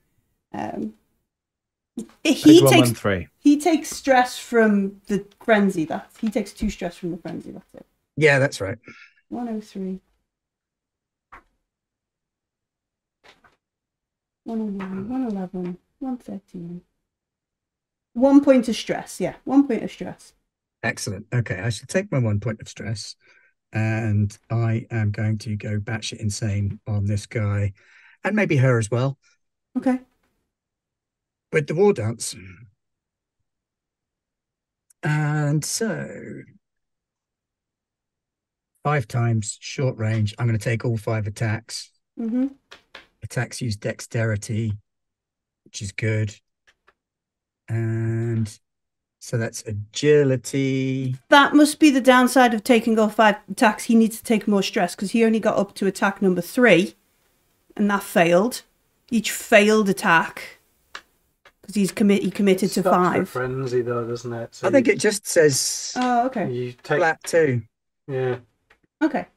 He takes stress from the frenzy. He takes 2 stress from the frenzy. That's it.
Yeah, that's right.
103. 109, 111, 113. 1 point of stress. Yeah, 1 point of stress.
Excellent. Okay, I should take my 1 point of stress, and I am going to go batshit insane on this guy, and maybe her as well.
Okay.
With the war dance. And so 5 times short range. I'm going to take all 5 attacks.
Mm-hmm.
Attacks use dexterity, which is good. And so that's agility.
That must be the downside of taking all 5 attacks. He needs to take more stress because he only got up to attack number 3, and that failed. Each failed attack, because he committed to 5.
Frenzy though, doesn't it? So
I think it just says.
Oh, okay.
You take
flat 2.
Yeah.
Okay.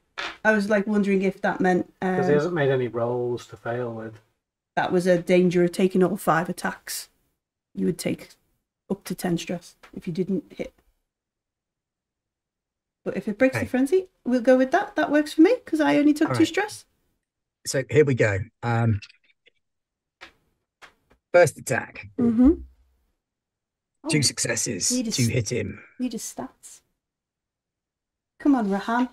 I was like wondering if that meant
because he hasn't made any rolls to fail with.
That was a danger of taking all 5 attacks. You would take up to 10 stress if you didn't hit. But if it breaks the frenzy, we'll go with that. That works for me because I only took 2 stress.
So here we go. First attack.
Mm-hmm.
2 successes to hit him.
Need his stats. Come on, Rahan.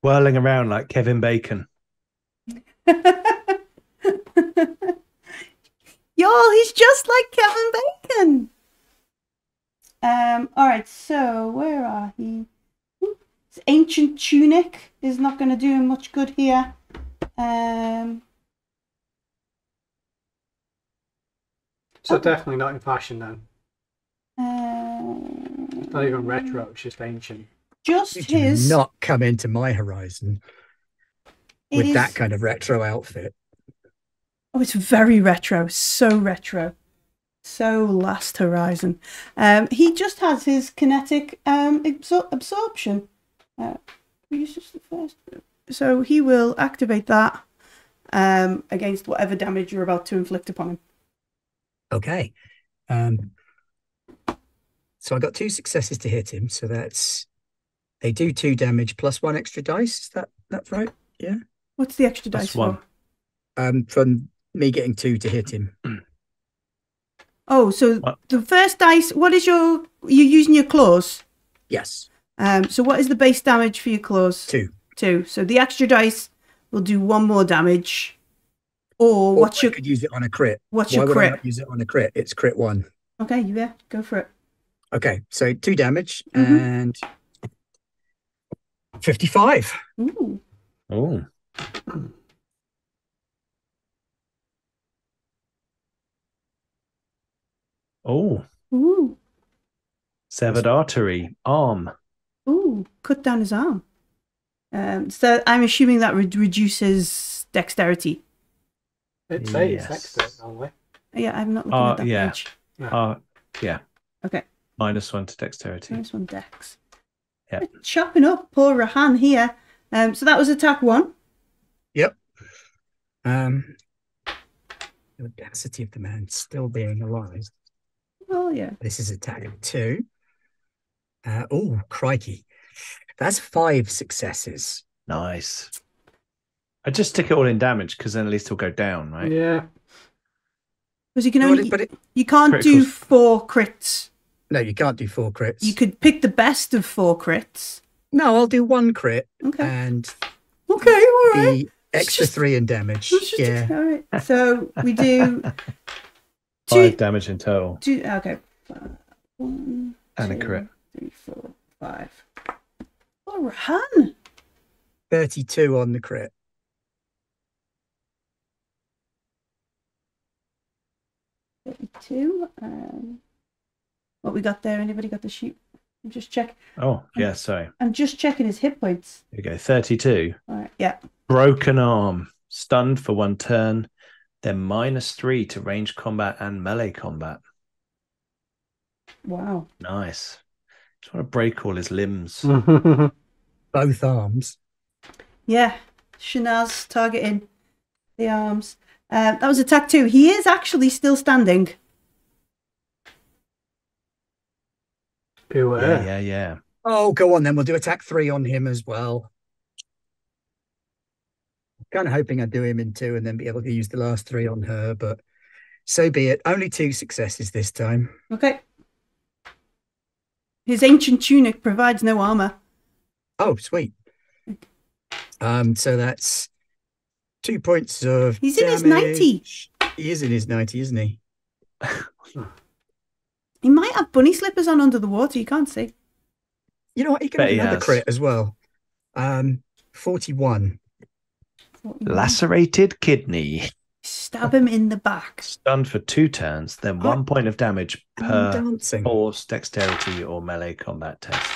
Whirling around like Kevin Bacon.
Yo, he's just like Kevin Bacon. All right, so where are he? His ancient tunic is not going to do him much good here.
So definitely not in fashion then. It's not even retro, it's just ancient.
Just
you
his.
Do not come into my horizon with that kind of retro outfit.
Oh, it's very retro. So retro. So Last Horizon. He just has his kinetic absorption. He's just the first. So he will activate that against whatever damage you're about to inflict upon him.
Okay. So I got 2 successes to hit him. So they do 2 damage plus 1 extra dice. Is that right? Yeah.
What's the extra dice for?
From me getting 2 to hit him.
Oh, so the first dice. What is you're using your claws?
Yes.
So what is the base damage for your claws?
2.
2. So the extra dice will do 1 more damage. Or
I could use it on a crit.
What's your crit? Why would I not
use it on a crit? It's crit 1.
Okay, yeah, go for it.
Okay, so 2 damage and 55.
Ooh.
Oh. Oh.
Ooh.
Severed artery, arm.
Ooh, cut down his arm. So I'm assuming that reduces dexterity.
It says dexterity only.
Yeah, I'm not looking at that page.
Yeah.
Okay.
-1 to dexterity.
-1 dex.
Yeah.
We're chopping up poor Rahan here. So that was attack 1.
Yep. The audacity of the man still being alive.
Oh yeah.
This is attack 2. Oh, crikey. That's 5 successes.
Nice. I just stick it all in damage because then at least it'll go down, right?
Yeah.
Because you can only you can't do 4 crits.
No, you can't do 4 crits.
You could pick the best of 4 crits.
No, I'll do 1 crit.
Okay.
And
all right.
The extra 3 in damage. Yeah.
All right. So we do
5 damage in total.
Okay. 1,
and 2, a crit.
3, 4, 5. Oh, run.
32 on the crit.
32. What we got there? Anybody got the sheet? Just check.
Oh, yeah, sorry.
I'm just checking his hit points.
Here you go, 32.
All right, yeah.
Broken arm, stunned for 1 turn, then -3 to range combat and melee combat.
Wow.
Nice. Just want to break all his limbs.
Both arms.
Yeah. Shanaz targeting the arms. That was attack 2. He is actually still standing.
Yeah.
Oh, go on then. We'll do attack 3 on him as well. Kind of hoping I'd do him in 2 and then be able to use the last 3 on her, but so be it. Only 2 successes this time.
Okay. His ancient tunic provides no armor.
Oh, sweet. So that's 2 points of
He's
damage.
in his 90.
He is in his 90, isn't he?
He might have bunny slippers on under the water. You can't see.
You know what? He can have another crit as well. 41.
Lacerated kidney.
Stab him in the back.
Stunned for 2 turns, then 1 point of damage per
dancing.
force, dexterity, or melee combat test.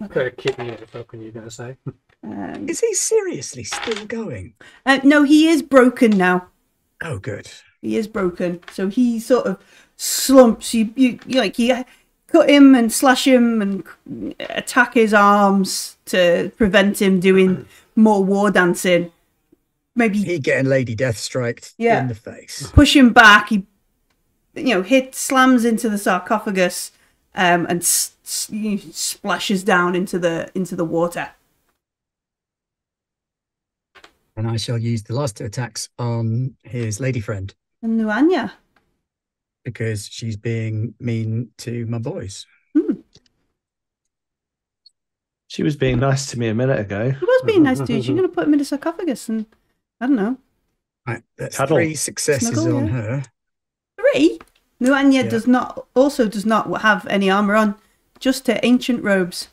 Okay, kidney, what were you going to say?
Is he seriously still going?
No, he is broken now.
Oh, good.
He is broken, so he sort of slumps. You cut him and slash him and attack his arms to prevent him doing more war dancing. Maybe
he getting Lady Deathstrike in the face.
Push him back. He, slams into the sarcophagus, and splashes down into the water.
And I shall use the last 2 attacks on his lady friend.
And Nuanya.
Because she's being mean to my boys.
She was being nice to me a minute ago.
She was being nice to you. She's going to put him in a sarcophagus and, I don't know.
Right, that's 3 successes on her.
3? Nuanya does not have any armor on. Just her ancient robes.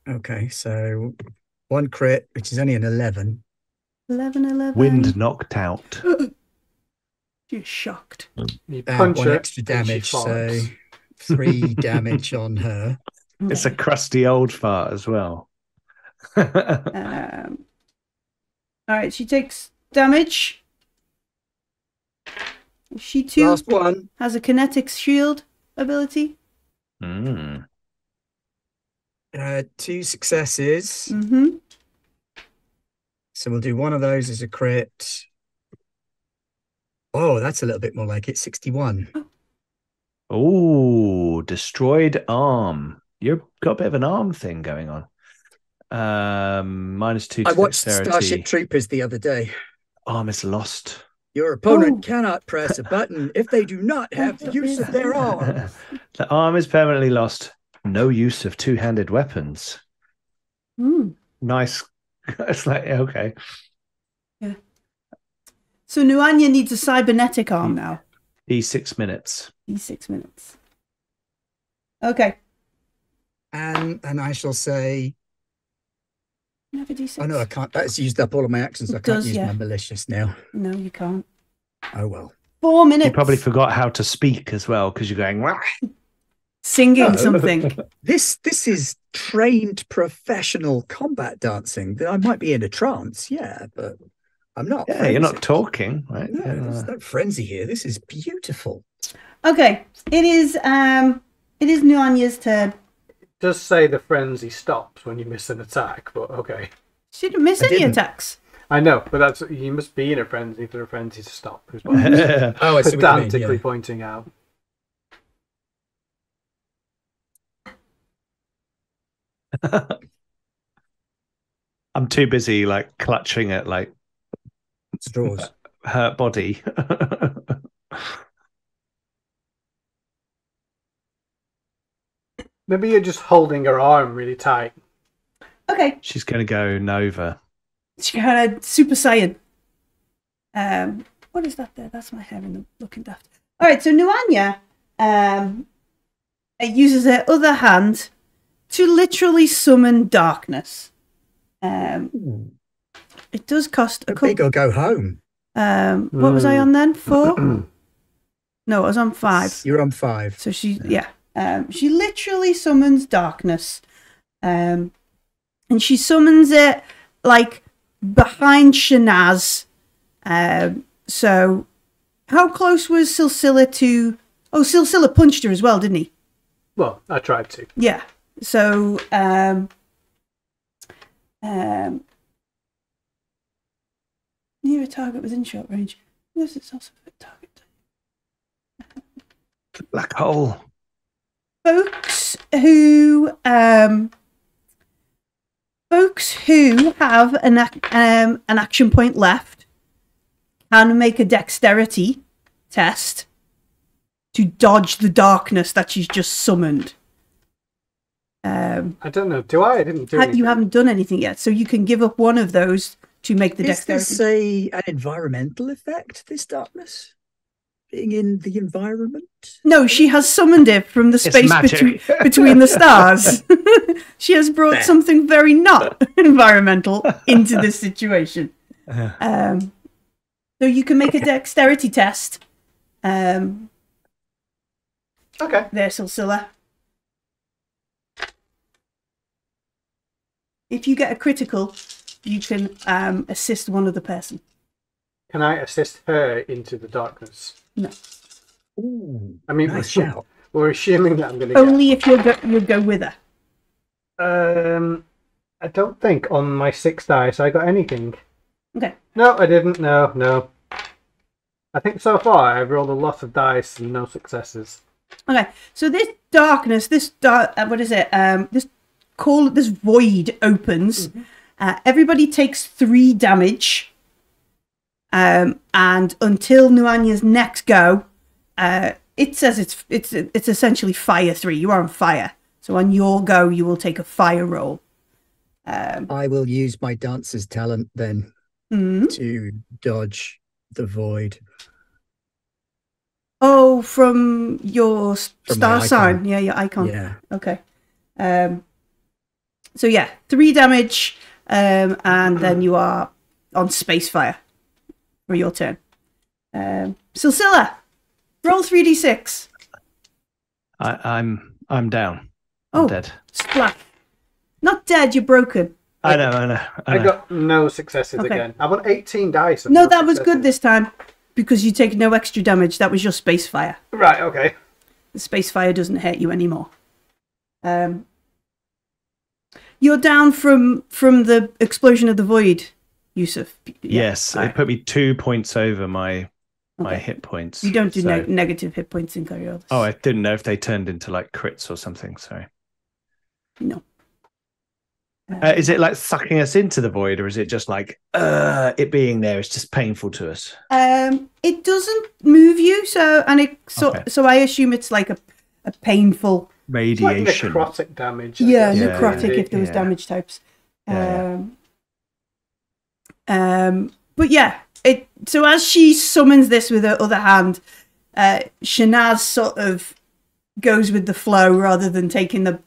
Okay, so 1 crit, which is only an 11.
11.
Wind knocked out.
You're shocked.
You punch
1
her,
extra damage, so 3 damage on her.
It's a crusty old fart as well.
All right, she takes damage. She too
Last one.
Has a kinetic shield ability.
2 successes.
Mm-hmm.
So we'll do one of those as a crit. Oh, that's a little bit more like it. 61.
Oh, destroyed arm. You've got a bit of an arm thing going on. -2 to
I watched
dexterity.
Starship Troopers the other day.
Arm is lost.
Your opponent cannot press a button if they do not have the use of their arm.
The arm is permanently lost. No use of 2-handed weapons. Nice. It's like, okay.
Yeah. So Nuanya needs a cybernetic arm now.
D6 minutes.
D6 minutes. Okay.
And I shall say...
Never D6.
Oh, no, I can't. That's used up all of my actions. I can't use my malicious now.
No, you can't.
Oh, well.
4 minutes.
You probably forgot how to speak as well because you're going... Wah!
Singing something.
This is trained professional combat dancing. I might be in a trance, but I'm not.
Yeah, you're not talking, right?
No, there's no frenzy here. This is beautiful.
Okay, it is Nuanya's turn.
It does say the frenzy stops when you miss an attack, but okay.
She didn't miss any attacks.
I know, but you must be in a frenzy for a frenzy to stop. Is what
I see
pedantically pointing out.
I'm too busy like clutching at like
straws.
Hurt body.
Maybe you're just holding her arm really tight.
Okay.
She's going to go Nova.
She kind of Super Saiyan. What is that there? That's my hair in the looking daft. All right, so Nuanya uses her other hand to literally summon darkness. It does cost a couple.
Big or go home.
What was I on then? 4? No, I was on 5.
You're on 5.
So she literally summons darkness, and she summons it like behind Shanaz. So how close was Silsila to? Oh, Silsila punched her as well, didn't he?
Well, I tried to.
Yeah. So near a target within short range. Yes, it's also a target.
Black hole.
Folks who have an action point left can make a dexterity test to dodge the darkness that she's just summoned.
I don't know. Do I? I didn't do anything.
You haven't done anything yet, so you can give up one of those to make the dexterity.
Is this an environmental effect, this darkness? Being in the environment?
No, she has summoned it from the space between the stars. She has brought something very not environmental into this situation. So you can make a dexterity test.
Okay.
There, Silsila. If you get a critical, you can assist one other person.
Can I assist her into the darkness?
No.
Ooh,
I mean,
nice shout.
We're assuming that I'm going to
only if you'll go with her.
I don't think on my 6 dice I got anything.
Okay.
No, I didn't. No. I think so far I've rolled a lot of dice and no successes.
Okay, so this darkness, this void opens. Mm-hmm. Everybody takes 3 damage. And until Nuanya's next go, it says it's essentially fire 3. You are on fire, so on your go you will take a fire roll.
I will use my dancer's talent then to dodge the void.
Oh, from your star sign, yeah, your icon.
Yeah.
Okay. So yeah, 3 damage, and then you are on space fire for your turn. Silsila, roll 3d6.
I'm down. I'm dead.
Splat. Not dead, you're broken.
I know.
I got no successes again. I won 18 dice.
No, that was good this time because you take no extra damage. That was your space fire.
Right, okay.
The space fire doesn't hurt you anymore. You're down from the explosion of the void, Yusuf.
Yes, it put me 2 points over my hit points.
You don't do negative hit points in Coriolis.
Oh, I didn't know if they turned into like crits or something. Sorry.
No.
Is it like sucking us into the void, or is it just like it being there is just painful to us?
It doesn't move you, so I assume it's like a painful
radiation,
it's like necrotic damage.
Necrotic if there was damage types. But yeah, so as she summons this with her other hand, Shanaz sort of goes with the flow rather than taking the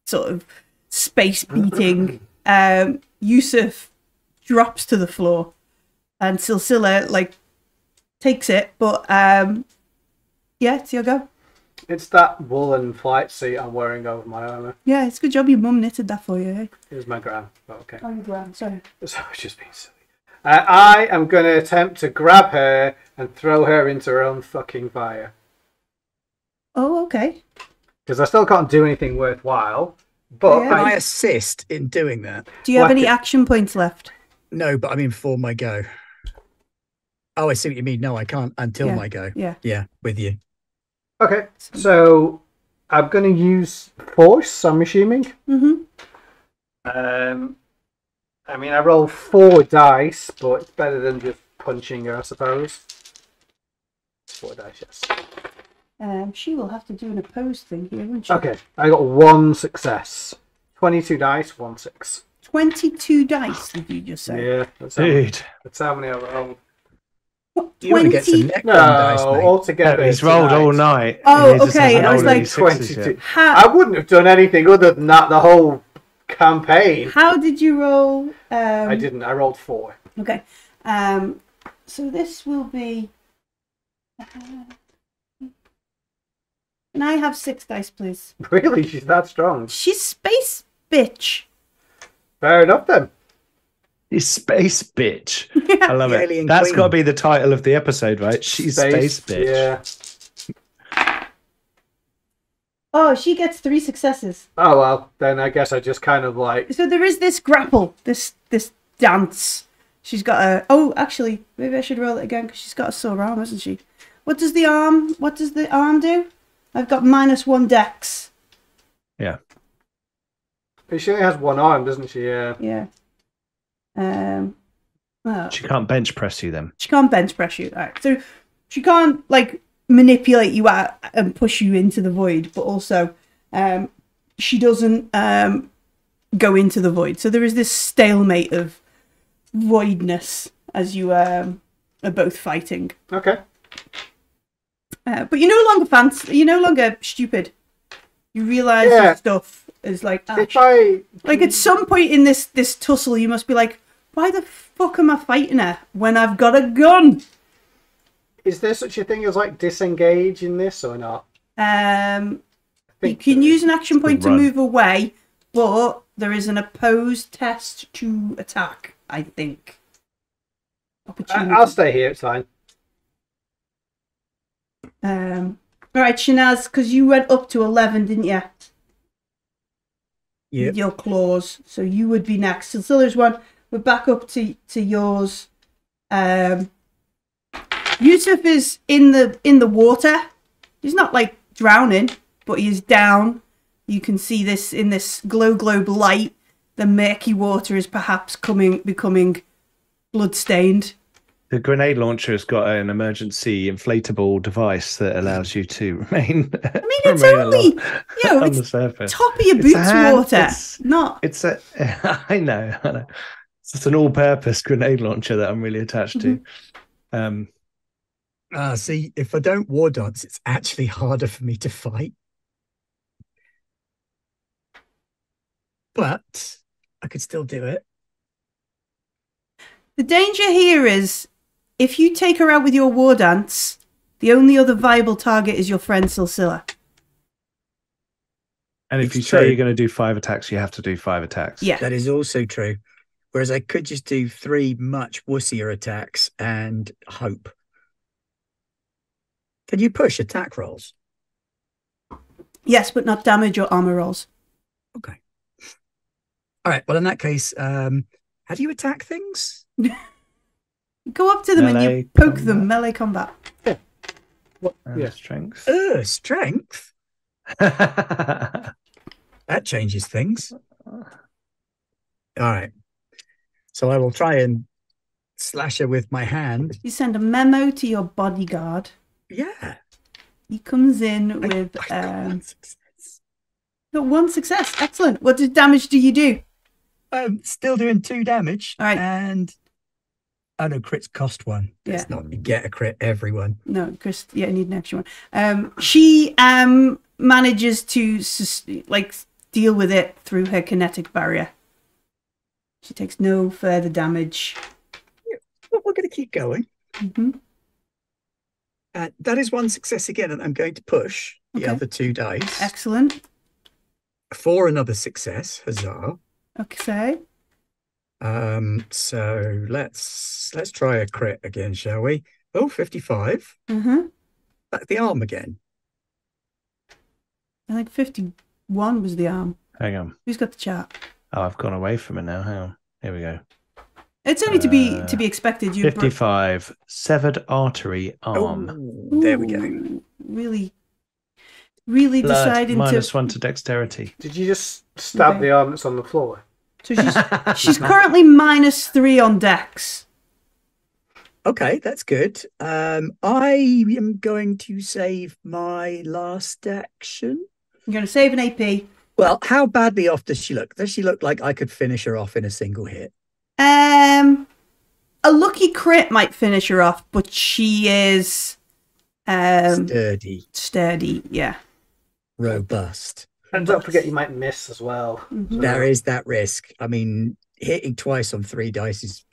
sort of space beating. Yusuf drops to the floor and Silsila takes it, but it's your go.
It's that woolen flight suit I'm wearing over my armour.
Yeah, it's a good job your mum knitted that for you, eh?
It was my gran, but okay.
Oh, your gran, sorry.
So I was just being silly. I am going to attempt to grab her and throw her into her own fucking fire.
Oh, okay.
Because I still can't do anything worthwhile. But
Can I assist in doing that?
Do you have any action points left?
No, but I mean for my go. Oh, I see what you mean. No, I can't until my go. Yeah, with you.
Okay, so I'm going to use force, I'm assuming.
Mm-hmm.
I mean, I rolled 4 dice, but it's better than just punching her, I suppose. 4 dice, yes.
She will have to do an opposed thing here, won't she?
Okay, I got 1 success. 22 dice, 1 6.
22 dice, did you just say?
Yeah, that's how many I rolled.
You want to get some neck dice, mate.
Altogether.
He's rolled all night.
Oh, okay. I was like
22. I wouldn't have done anything other than that the whole campaign.
How did you roll?
I didn't. I rolled 4.
Okay. So this will be. Can I have 6 dice, please?
Really? She's that strong?
She's space bitch.
Fair enough then.
She's space bitch.
Yeah.
I love it. That's got to be the title of the episode, right? She's space bitch.
Yeah.
Oh, she gets 3 successes.
Oh well, then I guess I just kind of like.
So there is this grapple, this dance. She's got a. Oh, actually, maybe I should roll it again because she's got a sore arm, hasn't she? What does the arm do? I've got -1 dex.
Yeah.
But she only has 1 arm, doesn't she? Yeah.
Yeah.
She can't bench press you then.
She can't bench press you. All right. So she can't like manipulate you out and push you into the void, but also she doesn't go into the void. So there is this stalemate of voidness as you are both fighting.
Okay.
But you're no longer fancy. You're no longer stupid. You realise that stuff is like. Like at some point in this tussle, you must be like, why the fuck am I fighting her when I've got a gun?
Is there such a thing as like disengage in this or not?
You can use an action point to move away, but there is an opposed test to attack, I think.
I'll stay here, it's fine.
Alright, Shanaz, because you went up to 11, didn't you?
Yeah.
With your claws, so you would be next. So there's one. We're back up to yours. Yusuf is in the water. He's not like drowning, but he is down. You can see this in this globe light. The murky water is perhaps becoming blood-stained.
The grenade launcher has got an emergency inflatable device that allows you to remain.
I mean, it's only
on the surface.
Top of your boots water.
I know. It's just an all-purpose grenade launcher that I'm really attached to.
See, if I don't war dance, it's actually harder for me to fight. But I could still do it.
The danger here is, if you take her out with your war dance, the only other viable target is your friend Silsilla.
And if you say you're going to do 5 attacks, you have to do 5 attacks.
Yeah.
That is also true. Whereas I could just do 3 much wussier attacks and hope. Can you push attack rolls?
Yes, but not damage or armor rolls.
Okay. All right. Well, in that case, how do you attack things?
Go up to them and you poke them. Melee combat.
Yeah.
What? Strength.
Strength? That changes things. All right. So I will try and slash her with my hand.
You send a memo to your bodyguard.
Yeah.
He comes in with got 1 success. Excellent. What damage do you do?
I'm still doing 2 damage.
All right.
And no, crits cost 1. It's not you get a crit every one.
No, Chris. Yeah, I need an extra one. She manages to deal with it through her kinetic barrier. She takes no further damage.
Yeah, well, we're going to keep going.
Mm-hmm.
That is 1 success again, and I'm going to push the other 2 dice.
Excellent.
For another success. Huzzah.
Okay.
So let's try a crit again, shall we? Oh, 55.
Mm-hmm.
Back the arm again.
I think 51 was the arm.
Hang on.
Who's got the chart?
Oh, I've gone away from it now. Hang on. Here we go.
It's only to be expected.
55. Severed artery arm.
Oh, there we go.
Really
Blood,
deciding
-1 to dexterity.
Did you just stab the arm that's on the floor?
So she's currently -3 on Dex.
Okay, that's good. I am going to save my last action.
I'm going to save an AP.
Well, how badly off does she look? Does she look like I could finish her off in a single hit?
A lucky crit might finish her off, but she is
sturdy.
Sturdy, yeah.
Robust.
And don't forget, you might miss as well.
Mm-hmm.
There is that risk. I mean, hitting twice on 3 dice is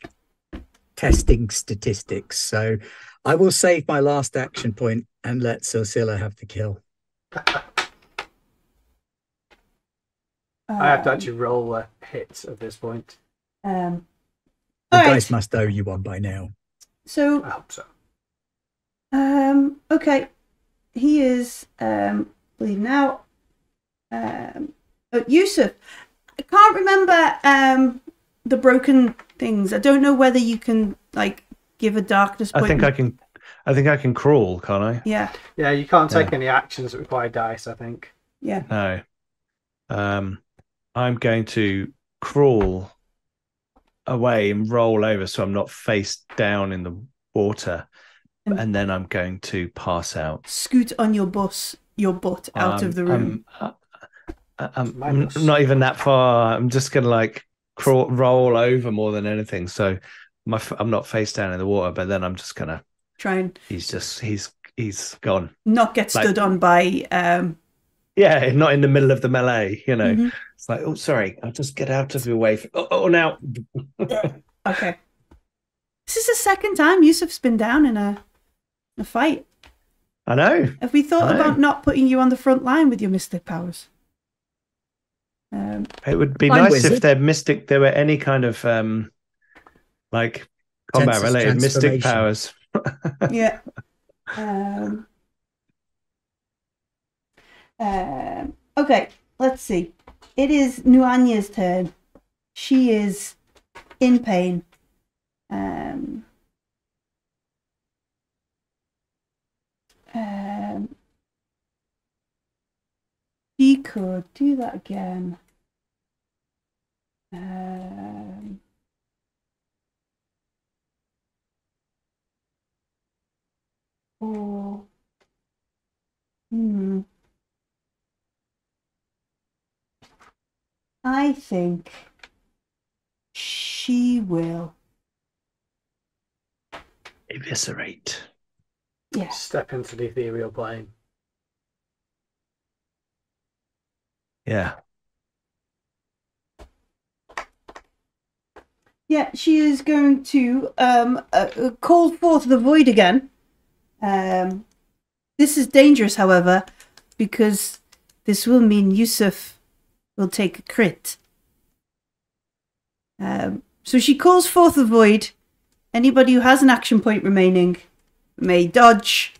testing statistics. So I will save my last action point and let Silsila have the kill.
I have to actually roll a hit at this point.
The dice must owe you one by now.
So
I hope so.
Okay. He is bleeding out. Yusuf, I can't remember the broken things. I don't know whether you can like give a darkness point.
I think I can crawl, can't I?
Yeah.
Yeah, you can't take any actions that require dice, I think.
Yeah.
No. I'm going to crawl away and roll over so I'm not face down in the water, and then I'm going to pass out.
Scoot on your butt out of the room.
I'm not even that far. I'm just going to like roll over more than anything. So I'm not face down in the water, but then I'm just going to
try and
he's gone.
Not get stood on by
yeah, not in the middle of the melee, you know.
Mm-hmm.
It's like, oh, sorry, I'll just get out of your way. Now.
Okay. This is the second time Yusuf's been down in a fight.
I know.
Have we thought about not putting you on the front line with your mystic powers?
It would be nice if there were any kind of like combat related mystic powers.
Yeah. Okay, let's see. It is Nuanya's turn. She is in pain. She could do that again. Or I think she will
eviscerate.
Yeah.
Step into the ethereal plane.
Yeah.
Yeah, she is going to call forth the void again. This is dangerous, however, because this will mean Yusuf will take a crit. So she calls forth the void. Anybody who has an action point remaining may dodge.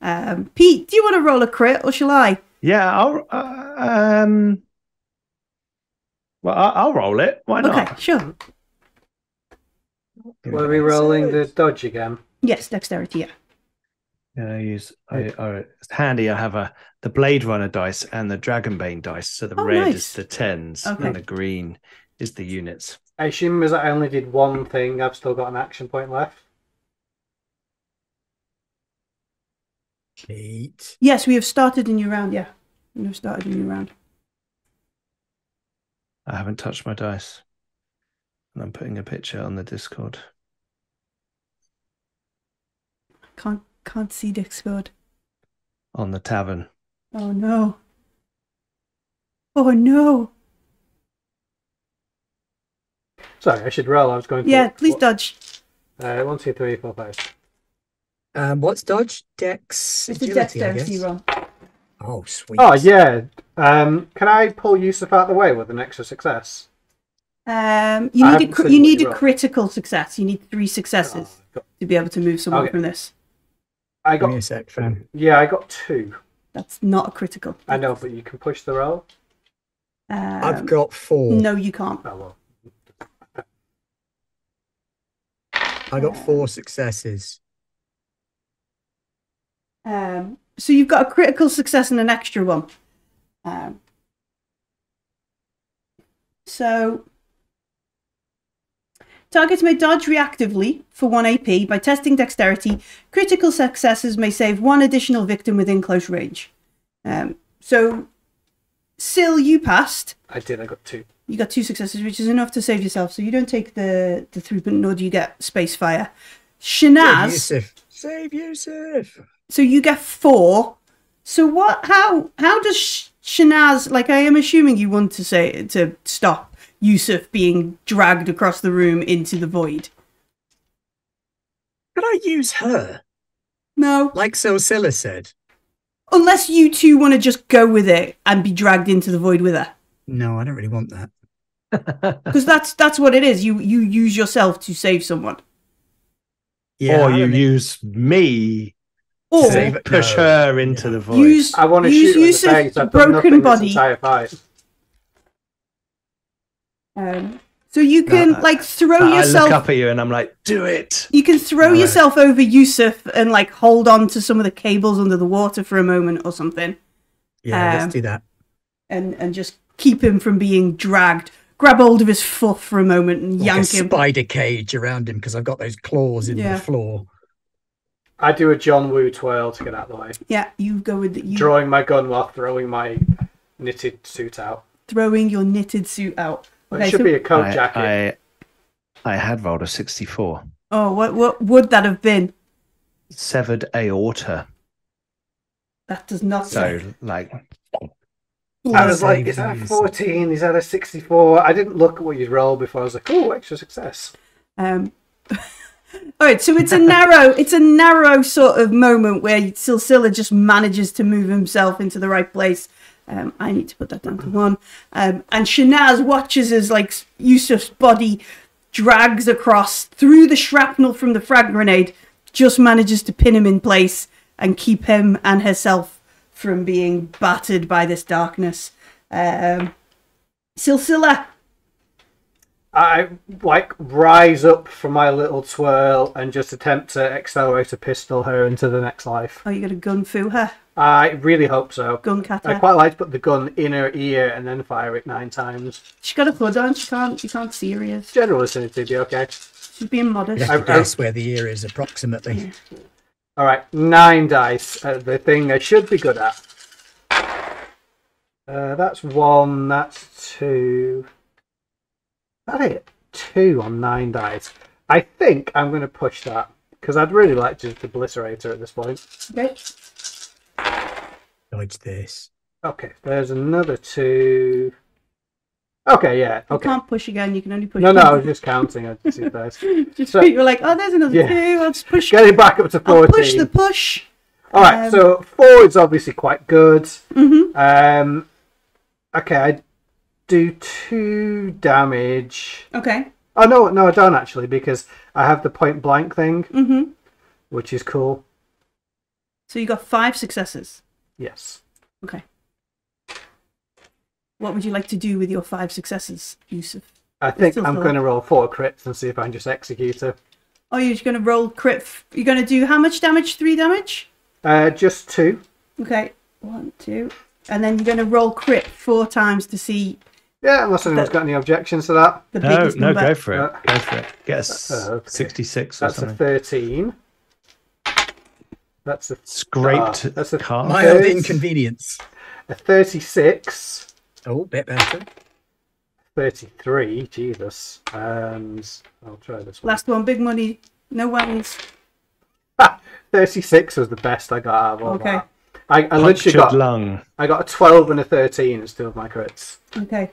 Pete, do you want to roll a crit, or shall I?
Yeah, I'll roll it. Why not?
Okay, sure.
Were we rolling the dodge again?
Yes, dexterity, yeah.
It's handy. I have the Blade Runner dice and the Dragonbane dice. So the red is the tens and the green is the units.
I assume as I only did one thing, I've still got an action point left.
Eight.
Yes, we have started a new round, yeah. We have started a new round.
I haven't touched my dice. And I'm putting a picture on the Discord.
Can't see Discord.
On the tavern.
Oh no. Oh no.
Sorry, I should roll. I was going to.
Yeah, please dodge.
1, 2, 3, 4, 5.
What's dodge? Dex.
It's a dexterity roll.
Oh, sweet.
Oh, yeah. Can I pull Yusuf out of the way with an extra success?
You need a critical success. You need 3 successes to be able to move someone from this.
Give me a sec, fam.
Yeah, I got 2.
That's not a critical.
I know, but you can push the roll.
I've got 4.
No, you can't.
Oh, well.
I got 4 successes.
So you've got a critical success and an extra one. So Targets may dodge reactively for 1 AP by testing dexterity. Critical successes may save 1 additional victim within close range. So, Syl, you passed.
I did. I got 2.
You got 2 successes, which is enough to save yourself. So you don't take the throughput, nor do you get space fire. Shanaz.
Save Yusuf.
So you get 4. So what? How does Shanaz? Like, I am assuming you want to stop Yusuf being dragged across the room into the void.
Can I use her?
No.
Like Silsilla said.
Unless you two want to just go with it and be dragged into the void with her.
No, I don't really want that.
Because that's what it is. You use yourself to save someone.
Yeah, or you use me
or
to push her into the void.
I want to shoot
use
her in the face. I've
broken
done nothing
body.
this entire fight.
So you can throw yourself.
I look up at you and I'm like, do it.
You can throw yourself over Yusuf and hold on to some of the cables under the water for a moment or something.
Yeah, let's do that.
And just keep him from being dragged. Grab hold of his foot for a moment and yank him.
Spider cage around him because I've got those claws in the floor.
I do a John Woo twirl to get out of the way.
Yeah, you go with
drawing my gun while throwing my knitted suit out.
Throwing your knitted suit out.
Well, it should be a coat jacket.
I had rolled a 64.
Oh, what would that have been?
Severed aorta.
That does not
so
I was like, is that a 14? Is that a 64? I didn't look at what you'd roll before. I was like, oh, extra success.
All right, so it's a narrow sort of moment where Silsilla just manages to move himself into the right place. I need to put that down to 1. And Shanaz watches as Yusuf's body drags across through the shrapnel from the frag grenade, just manages to pin him in place and keep him and herself from being battered by this darkness. Silsilla.
I rise up from my little twirl and just attempt to accelerate a pistol her into the next life.
Oh, you got a gun foo her?
I really hope so.
Gun cutter.
I quite like to put the gun in her ear and then fire it 9 times.
She's got a hood on. She can't see her ears.
General vicinity, be okay.
She's being modest.
I guess where the ear is approximately.
Yeah.
All right, 9 dice. The thing I should be good at. That's 1. That's 2. That it. 2 on 9 dice. I think I'm going to push that because I'd really like to obliterate her at this point.
Okay.
Dodge this.
Okay, there's another 2. Okay, yeah. Okay.
You can't push again. You can only push.
No, I was just counting. I didn't see the dice.
You were like, oh, there's another 2. I'll just push.
Get it back up to 14.
I'll push the push.
All right, so 4 is obviously quite good.
Mm-hmm.
Okay, I do 2 damage.
Okay.
Oh no, I don't actually because I have the point blank thing, which is cool.
So you got 5 successes.
Yes.
Okay. What would you like to do with your 5 successes, Yusuf?
I think I'm going to roll 4 crits and see if I can just execute her.
Oh, you're just going to roll crit. You're going to do how much damage? 3 damage?
Just 2.
Okay. 1, 2. And then you're going to roll crit 4 times to see.
Yeah, unless anyone's got any objections to that.
No, go for it. Go for it. Get a 66 or something.
That's a 13. That's a
scraped
that's a
card.
Mild inconvenience.
A 36.
Oh, bit better.
33. Jesus. And I'll try this one.
Last one, big money. No ones.
36 was the best I got out of all that. I literally got
lung.
I got a 12 and a 13 as 2 of my crits.
Okay.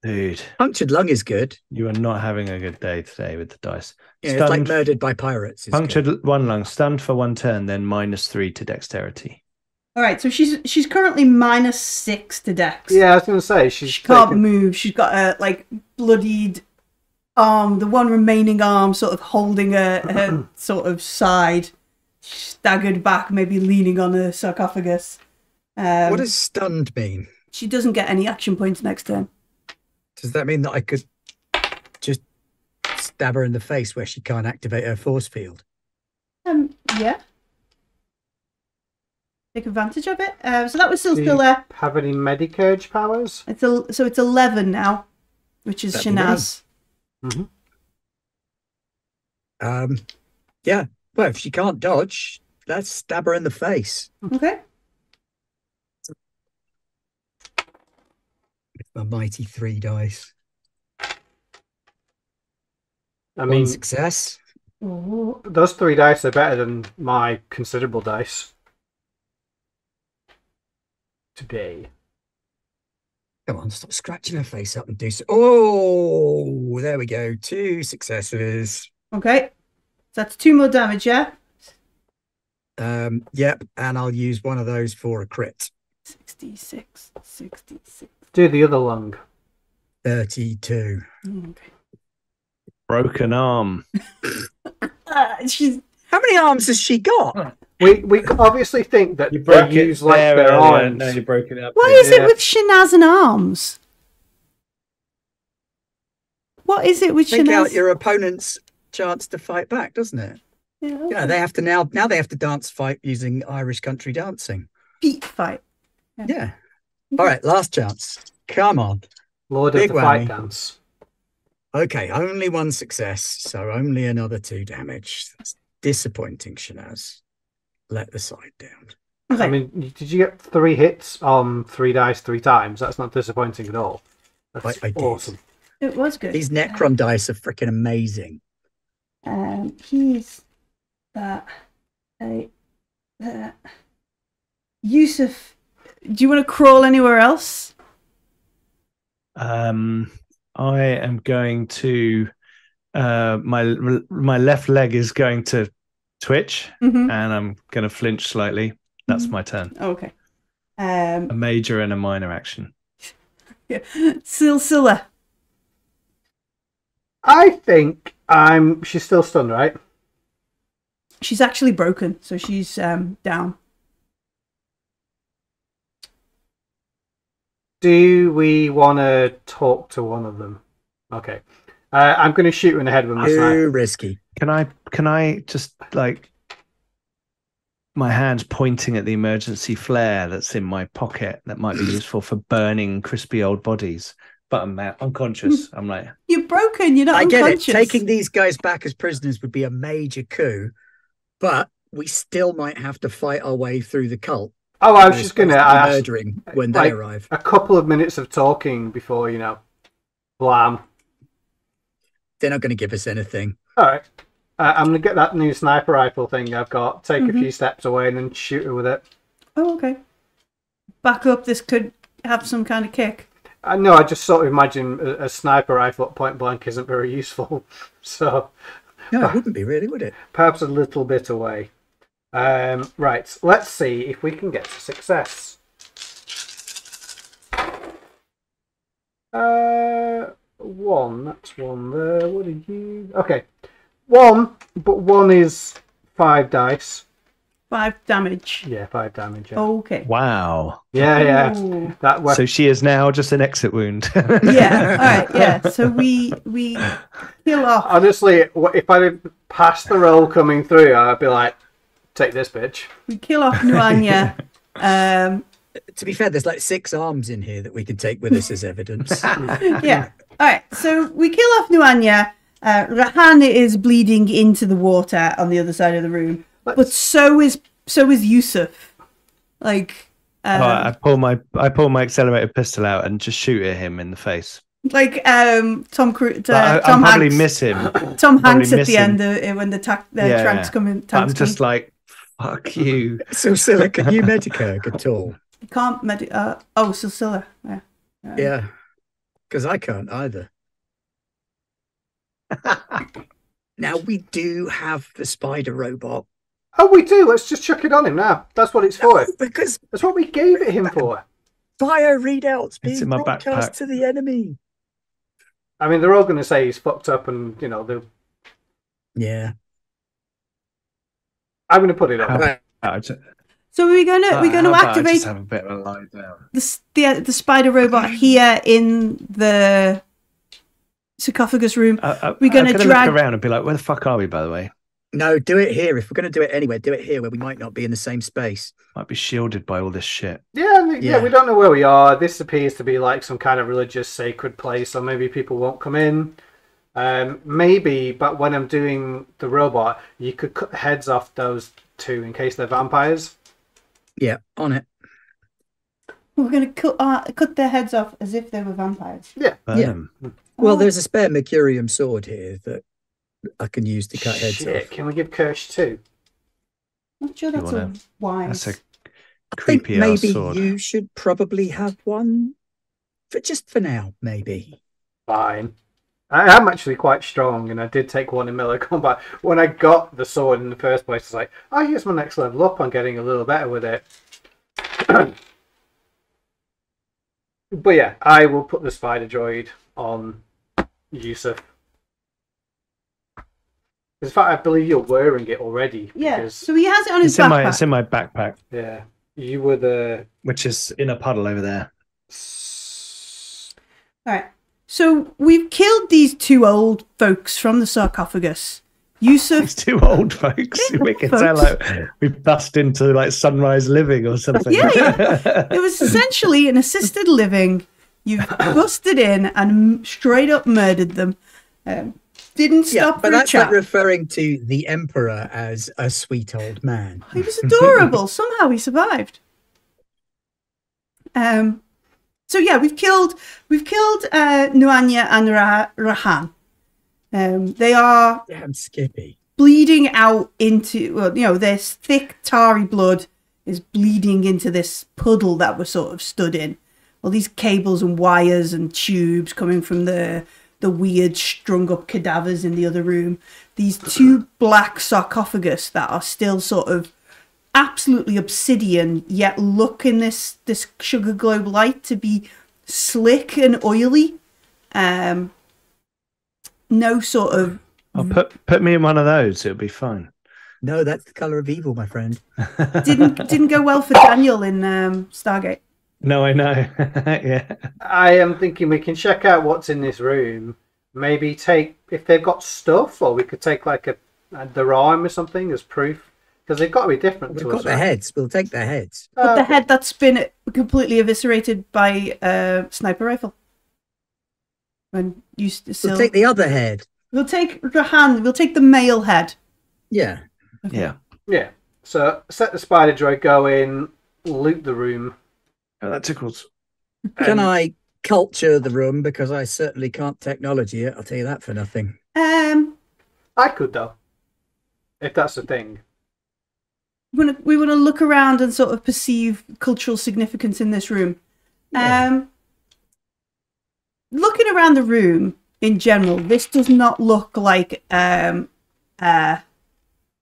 Dude.
Punctured lung is good.
You are not having a good day today with the dice.
Yeah, it's like murdered by pirates.
Punctured 1 lung, stunned for 1 turn, then -3 to dexterity.
All right, so she's currently -6 to dex.
Yeah, I was going to say she
can't move. She's got a bloodied arm, the one remaining arm, sort of holding her sort of side, staggered back, maybe leaning on a sarcophagus.
What does stunned mean?
She doesn't get any action points next turn.
Does that mean that I could just stab her in the face where she can't activate her force field?
Yeah. Take advantage of it. So that was still there.
Have any Medicurge powers?
It's 11 now, which is Shanaz.
Yeah. Well, if she can't dodge, let's stab her in the face.
Okay.
With my mighty 3 dice.
I mean,
1 success.
Those 3 dice are better than my considerable dice today.
Come on, stop scratching her face up and do so. Oh, there we go. 2 successes.
Okay. So that's 2 more damage, yeah?
Yep, and I'll use one of those for a crit.
66.
Do the other lung.
32.
Okay.
Broken arm.
She's...
How many arms has she got?
We obviously think that
You broke
they
it
use like
there
their
earlier,
arms.
now you broke it up.
What is it with Shanaz and arms? What is it with
Take
Shanaz?
out your opponent's chance to fight back, doesn't it?
Yeah, okay.
Yeah, they have to now they have to dance fight using Irish country dancing.
Feet fight.
Yeah. All right, last chance. Come on.
Lord
Big
of the Fight
whammy.
Dance.
Okay, only 1 success, so only another 2 damage. That's disappointing, Shanaz. Let the side down.
Okay.
I mean, did you get 3 hits on 3 dice 3 times? That's not disappointing at all. That's
I did.
awesome.
It was good.
These Necron dice are freaking amazing.
He's Yusuf, do you want to crawl anywhere else?
I am going to my left leg is going to twitch, and I'm going to flinch slightly. That's my turn.
Okay.
A major and a minor action.
Yeah. Silsilla.
I think she's still stunned, right?
She's actually broken, so she's down.
Do we want to talk to one of them? Okay. I'm going to shoot her in the head with my sniper.
Too risky.
Can I just like my hands pointing at the emergency flare that's in my pocket that might be useful for burning crispy old bodies? But I'm unconscious. I'm like,
you're broken. You're not
I
unconscious.
get it. Taking these guys back as prisoners would be a major coup, but we still might have to fight our way through the cult.
Oh, I was just going to ask.
Murdering when they arrive.
A couple of minutes of talking before, blam.
They're not going to give us anything.
All right. I'm going to get that new sniper rifle thing I've got, take a few steps away and then shoot her with it.
Oh, okay. Back up. This could have some kind of kick.
No, I just sort of imagine a sniper rifle at point blank isn't very useful. So,
no, it wouldn't be really, would it?
Perhaps a little bit away. Right, let's see if we can get to success. 1, that's 1 there. What are you? Okay, 1, but 1 is 5 dice.
5 damage.
Yeah, 5 damage. Yeah.
Okay.
wow.
Yeah.
Ooh.
So she is now just an exit wound.
Yeah. All right. Yeah. So we kill off.
Honestly, if I didn't pass the roll coming through, I'd be like, take this bitch.
We kill off Nuanya.
To be fair, there's like 6 arms in here that we can take with us as evidence.
Yeah. All right. So we kill off Nuanya. Rahan is bleeding into the water on the other side of the room, but so is Yusuf. Like,
I pull my accelerated pistol out and just shoot at him in the face.
Like Tom Hanks.
I'll probably miss him.
Tom Hanks at the end when the tanks come in.
I'm just like, fuck you.
So, Scylla, can you medicurg at all?
You can't Silsilla.
Yeah, because I can't either. Now we do have the spider robot.
Oh, we do. Let's just chuck it on him now. That's what it's for.
Because
that's what we gave it him for.
Fire readouts being
in my
broadcast
backpack
to the enemy.
I mean, they're all going to say he's fucked up, and they'll.
Yeah.
I'm going to put it on.
So we're going to activate.
Just have a bit of a lie down.
The spider robot here in the sarcophagus room. We're going to drag
look around and be like, where the fuck are we, by the way?
No, do it here. If we're going to do it anywhere, do it here where we might not be in the same space.
Might be shielded by all this shit.
Yeah, we don't know where we are. This appears to be like some kind of religious sacred place, so maybe people won't come in. Maybe, but when I'm doing the robot, you could cut the heads off those two in case they're vampires.
Yeah, on it.
We're going to cut their heads off as if they were vampires.
Yeah.
Well, there's a spare Mercurium sword here that I can use to cut heads off.
Can we give Kirsch 2?
Not sure that's a wise.
That's a
I think
creepy
maybe
sword.
you should probably have one, for now, maybe.
Fine. I am actually quite strong, and I did take one in melee combat. When I got the sword in the first place, I was like, oh, here's my next level up. I'm getting a little better with it. But yeah, I will put the spider droid on Yusuf. In fact, I believe you're wearing it already.
Yeah, so he has it on his backpack.
It's in my backpack.
Yeah, you were the...
Which is in a puddle over there.
All right. So we've killed these two old folks from the sarcophagus. Yusuf...
These two old folks. We can tell like we bust into like Sunrise Living or something.
Yeah. It was essentially an assisted living. You've busted in and straight up murdered them. Didn't stop
but
for a
that's
chat.
like referring to the Emperor as a sweet old man.
He was adorable. Somehow he survived. So yeah, we've killed Nuanya and Rahan. They are
Damn Skippy.
bleeding out into, well, their thick tarry blood is bleeding into this puddle that we're sort of stood in. All these cables and wires and tubes coming from the weird strung up cadavers in the other room. These two black sarcophagus that are still sort of absolutely obsidian, yet look in this sugar globe light to be slick and oily. No sort of...
I'll put me in one of those. It'll be fine.
No, that's the color of evil, my friend.
Didn't go well for Daniel in Stargate.
No, I know. Yeah.
I am thinking we can check out what's in this room. Maybe take, if they've got stuff, or we could take like their arm or something as proof. Because they've got to be different
We've
to
got
us.
their heads. We'll take their heads.
But the head that's been completely eviscerated by a sniper rifle. When you still...
We'll take the other head.
We'll take Rahan. We'll take the male head.
Yeah.
Okay.
Yeah. So set the spider droid going, loot the room.
Oh, that tickles.
Can I culture the room? Because I certainly can't technology it. I'll tell you that for nothing.
I could, though. If that's the thing.
We want to look around and sort of perceive cultural significance in this room. Yeah. Looking around the room in general, this does not look like original.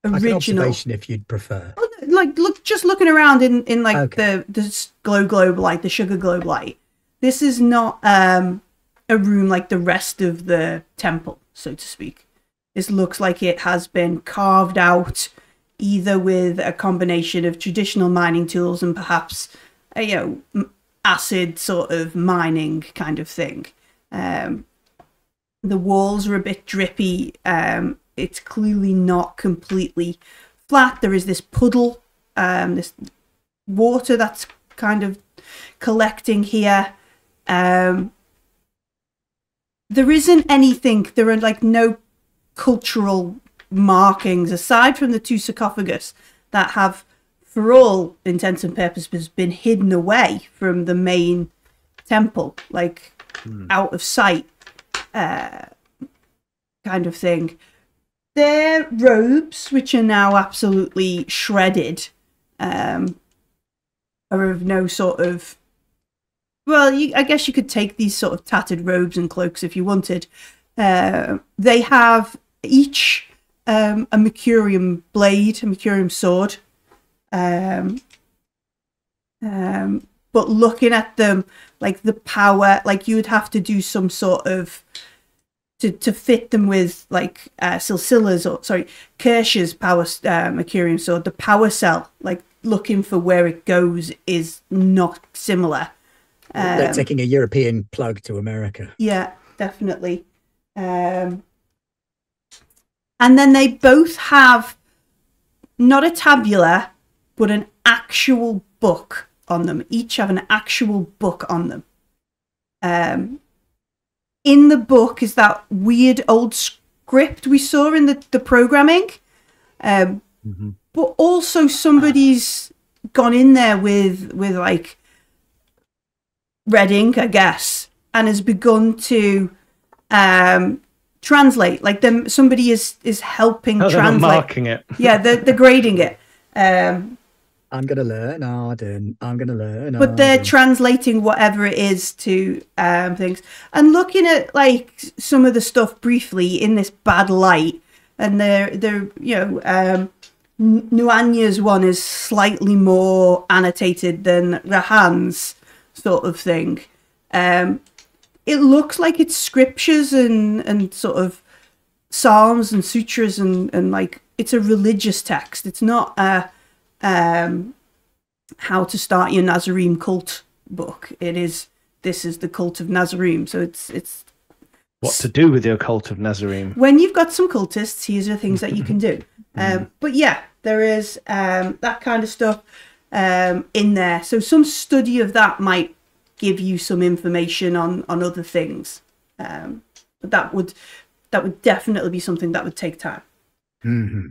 Like an observation, if you'd prefer.
Like just looking around in like the glow globe light, the sugar globe light. This is not a room like the rest of the temple, so to speak. This looks like it has been carved out either with a combination of traditional mining tools and perhaps acid sort of mining kind of thing. The walls are a bit drippy. It's clearly not completely flat. There is this puddle, this water that's kind of collecting here. There isn't anything, there are like no cultural markings aside from the two sarcophagus that have, for all intents and purposes, been hidden away from the main temple, like out of sight kind of thing. Their robes, which are now absolutely shredded, are of no sort of... Well, I guess you could take these sort of tattered robes and cloaks if you wanted. They have each a Mercurium blade, a Mercurium sword. But looking at them, like the power, like you would have to do some sort of... To fit them with like Kirsch's power Mercurium sword, the power cell, like looking for where it goes is not similar.
They're taking a European plug to America.
Yeah, definitely. And then they both have not a tabula, but an actual book on them. Each have an actual book on them. in the book is that weird old script we saw in the programming. But also somebody's gone in there with like red ink, I guess, and has begun to translate. Like somebody is helping translate.
They're marking it.
Yeah, they're grading it.
I'm gonna learn Arden. I'm gonna learn.
But they're translating whatever it is to things, and looking at like some of the stuff briefly in this bad light, and they're Nuanya's one is slightly more annotated than Rahan's sort of thing. It looks like it's scriptures and sort of psalms and sutras and like it's a religious text. It's not a how to start your Nazarene cult book. This is the cult of Nazarene. So it's
what to do with your cult of Nazarene.
When you've got some cultists, these are things that you can do. But yeah, there is that kind of stuff in there. So some study of that might give you some information on other things. But that would definitely be something that would take time.
Mm-hmm.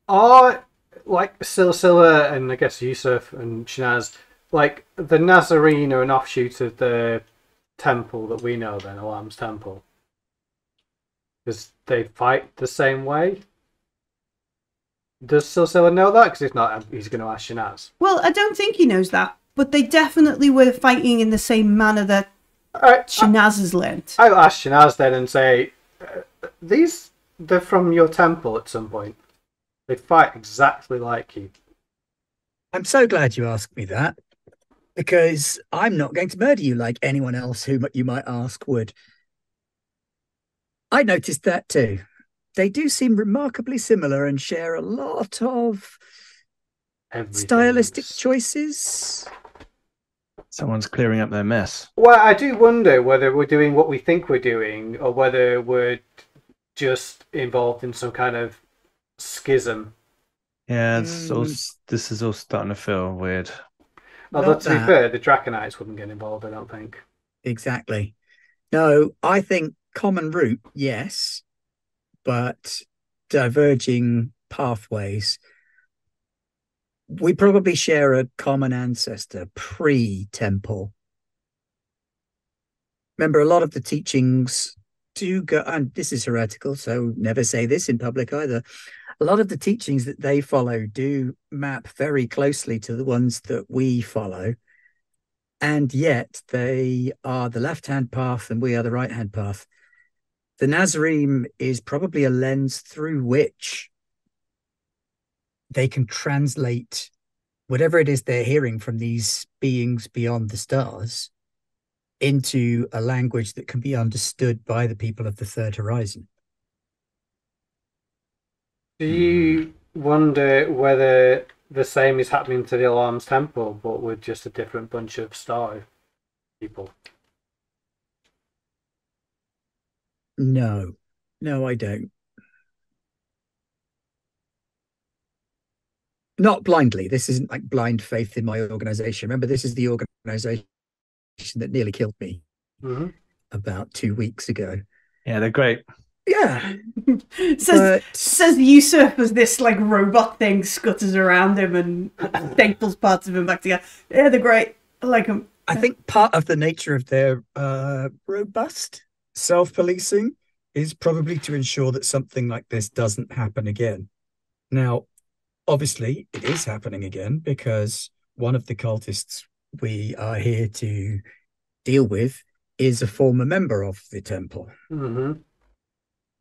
Are like Silsila and I guess Yusuf and Shinaz, like the Nazarene are an offshoot of the temple that we know then, Alam's temple? Because they fight the same way? Does Silsila know that? Because if not, he's going to ask Shinaz.
Well, I don't think he knows that, but they definitely were fighting in the same manner that Shinaz has learnt.
I'll ask Shinaz then and say, they're from your temple at some point. They fight exactly like you.
I'm so glad you asked me that, because I'm not going to murder you like anyone else who you might ask would. I noticed that too. They do seem remarkably similar and share a lot of stylistic choices.
Someone's clearing up their mess.
Well, I do wonder whether we're doing what we think we're doing or whether we're just involved in some kind of schism.
Yeah, this is all starting to feel weird.
Although, to be fair, the Draconites wouldn't get involved, I don't think.
Exactly. No, I think common root, yes, but diverging pathways. We probably share a common ancestor pre-temple. Remember, a lot of the teachings do go, and this is heretical, so never say this in public either. A lot of the teachings that they follow do map very closely to the ones that we follow. And yet they are the left-hand path and we are the right-hand path. The Nazarene is probably a lens through which they can translate whatever it is they're hearing from these beings beyond the stars into a language that can be understood by the people of the third horizon.
Do you wonder whether the same is happening to the Alarm's temple, but with just a different bunch of star people?
No, I don't. Not blindly. This isn't like blind faith in my organization. Remember, this is the organization that nearly killed me about 2 weeks ago.
Yeah, they're great.
Yeah.
says Yusuf as this like robot thing scutters around him and staples parts of him back together. Yeah, they're great. I like them.
I think part of the nature of their robust self-policing is probably to ensure that something like this doesn't happen again. Now, obviously, it is happening again because one of the cultists we are here to deal with is a former member of the temple.
Mm-hmm.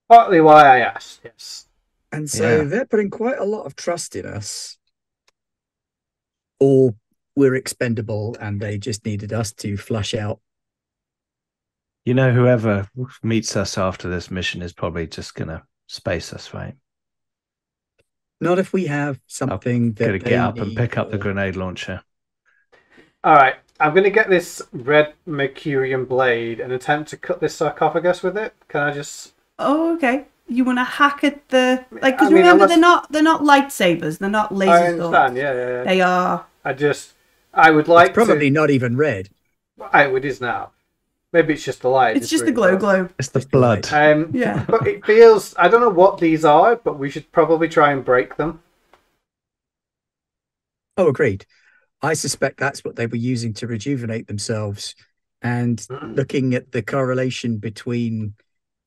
Partly why I asked, yes.
And so they're putting quite a lot of trust in us. Or we're expendable and they just needed us to flush out.
You know, whoever meets us after this mission is probably just going to space us, right?
Not if we have something that
they get up and pick up the grenade launcher.
All right, I'm going to get this red Mercurian blade and attempt to cut this sarcophagus with it. Can I just...
Oh, okay. You want to hack at the because remember they're not lightsabers. They're not laser.
I understand. Yeah.
They are.
I would like.
It's probably not even red.
It is now. Maybe it's just the light.
It's just the glow.
It's the blood.
Yeah.
But it feels... I don't know what these are, but we should probably try and break them.
Oh, agreed. I suspect that's what they were using to rejuvenate themselves. And looking at the correlation between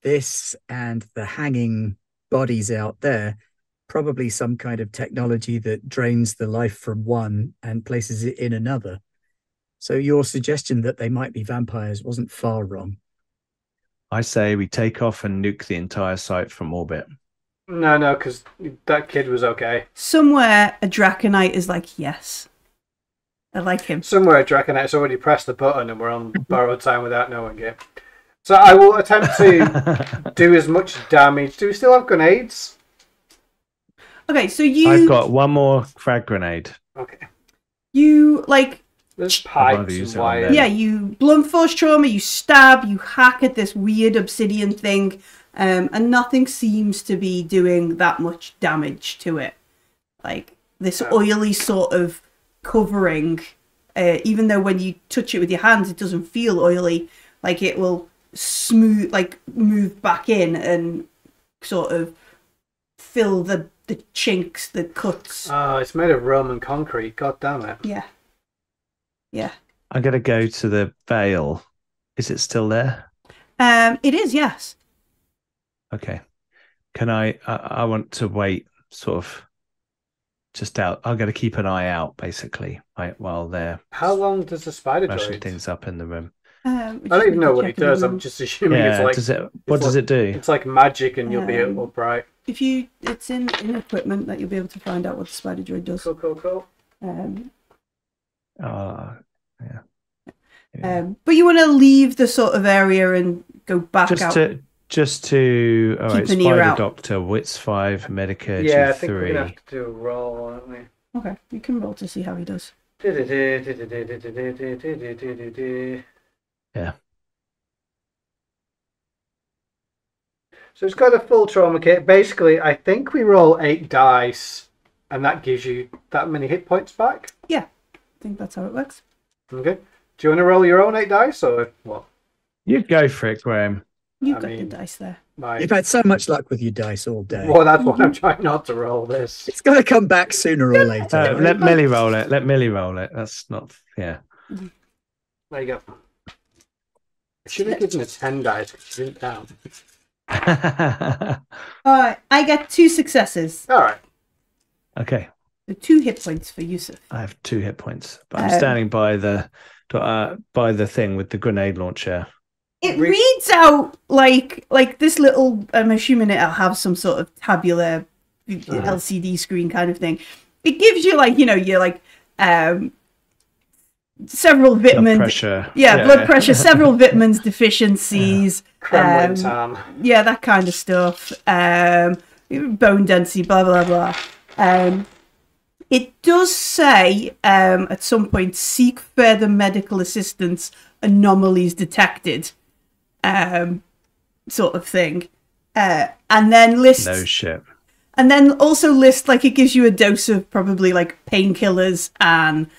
this and the hanging bodies out there, probably some kind of technology that drains the life from one and places it in another. So your suggestion that they might be vampires wasn't far wrong.
I say we take off and nuke the entire site from orbit.
No, because that kid was okay.
Somewhere a Draconite is like, yes. I like him.
Somewhere a Draconite's already pressed the button and we're on borrowed time without knowing it. So I will attempt to do as much damage. Do we still have grenades?
Okay, so
I've got one more frag grenade.
Okay.
You, like...
There's pipes and wires.
Yeah, you blunt force trauma, you stab, you hack at this weird obsidian thing, and nothing seems to be doing that much damage to it. Like, this oily sort of covering, even though when you touch it with your hands, it doesn't feel oily, like it will smooth, like move back in and sort of fill the chinks, the cuts.
Oh, it's made of Roman concrete. God damn it.
Yeah. Yeah.
I'm going to go to the veil. Is it still there?
It is, yes.
Okay. Can I want to wait sort of just out. I'm going to keep an eye out, basically, while they're...
How long does the spider
smashing
droid?
things up in the room?
I don't even know what it does. I'm just assuming it's like...
What does it do?
It's like magic and you'll be upright.
It's in equipment that you'll be able to find out what the spider droid does.
Cool.
Yeah.
But you want to leave the sort of area and go back out.
Just to all right,
Keep an ear
Spider
out.
Doctor, Wits 5, Medicare
Yeah, I
G3.
think we're gonna have to do a roll, aren't we?
Okay, you can roll to see how he does.
Yeah.
So it's got a full trauma kit. Basically, I think we roll 8 dice, and that gives you that many hit points back.
Yeah, I think that's how it works.
Okay. Do you want to roll your own 8 dice, or what?
You go for it, Graham.
You've got the dice there.
You've had so much luck with your dice all day.
Well, that's why I'm trying not to roll this.
It's going to come back sooner or later.
Let Millie roll it. Let Millie roll it. That's not... Yeah.
There you go. I should have given her 10 dice because she didn't count.
Alright, I get 2 successes.
Alright.
Okay.
So 2 hit points for Yusuf.
I have 2 hit points. But I'm standing by the thing with the grenade launcher.
It reads out like this little... I'm assuming it'll have some sort of tabular LCD screen kind of thing. It gives you several vitamin... Blood
pressure.
Blood pressure, several vitamins deficiencies.
Kremlin tan.
Yeah, that kind of stuff. Bone density, blah, blah, blah. It does say at some point, seek further medical assistance, anomalies detected, sort of thing. And then lists...
No shit.
And then also lists, like, it gives you a dose of probably, like, painkillers and,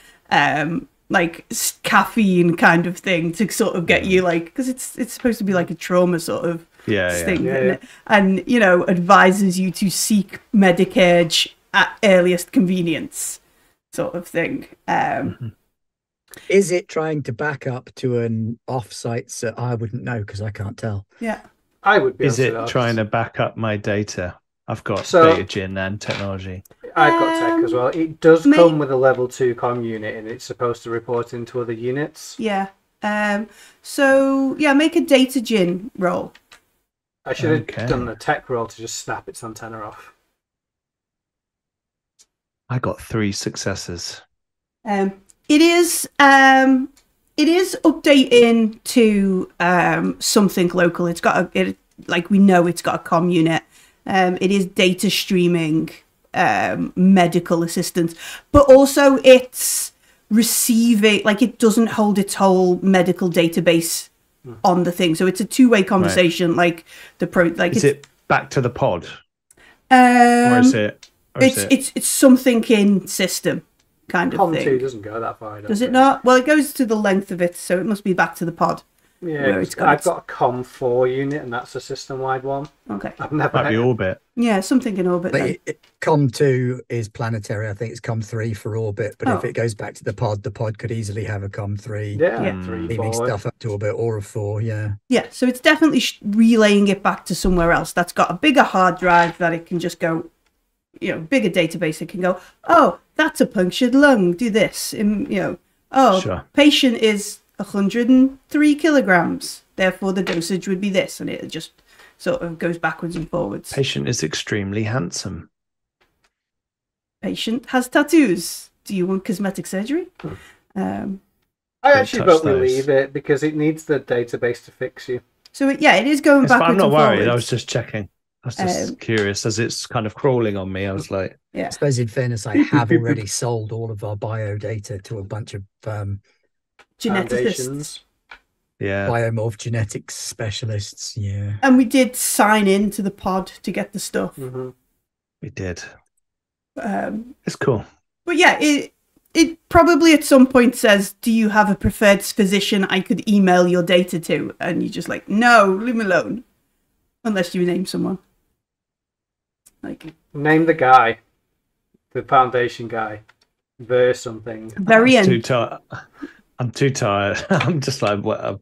like, caffeine kind of thing to sort of get you, like... Because it's supposed to be, like, a trauma sort of thing.
Yeah.
And, you know, advises you to seek Medicare at earliest convenience sort of thing.
Is it trying to back up to an off-site? So I wouldn't know because I can't tell.
Yeah.
I would be.
Is it trying to back up my data? I've got data gin and technology.
I've got tech as well. It does come with a level 2 comm unit and it's supposed to report into other units.
Yeah. So, yeah, make a data gin roll.
I should have done the tech roll to just snap its antenna off.
I got 3 successes.
It is updating to something local. It's got we know it's got a comm unit. It is data streaming medical assistance, but also it's receiving, like, it doesn't hold its whole medical database on the thing. So it's a 2-way conversation. Right. Is
it back to the pod? Or is it?
It's something in system kind of thing.
COM 2 doesn't go that far.
Does it not? Well, it goes to the length of it, so it must be back to the pod. where it's got.
I've got a COM4 unit, and that's a system-wide one.
Okay.
I've never
Might be Orbit.
Yeah, something in Orbit.
But COM2 is planetary. I think it's COM3 for Orbit. But if it goes back to the pod could easily have a COM3.
Yeah, 3,
leaving
4.
stuff up to Orbit, or a 4. Yeah.
Yeah, so it's definitely relaying it back to somewhere else that's got a bigger hard drive that it can just go, bigger database. It can go, oh, that's a punctured lung. Do this. Patient is 103 kilograms. Therefore, the dosage would be this, and it just sort of goes backwards and forwards.
Patient is extremely handsome.
Patient has tattoos. Do you want cosmetic surgery?
I actually vote we leave it because it needs the database to fix you.
So it is going backwards.
I'm not worried.
Forwards.
I was just checking. I was just curious as it's kind of crawling on me. I was like,
I suppose in fairness, I have already sold all of our bio data to a bunch of
geneticists.
Yeah.
Biomorph genetics specialists. Yeah.
And we did sign in to the pod to get the stuff.
Mm-hmm.
We did. It's cool.
But yeah, it probably at some point says, do you have a preferred physician I could email your data to? And you're just like, no, leave me alone. Unless you name someone.
Name the guy. The Foundation guy. Verse something.
Very end.
I'm too tired. I'm just like, what?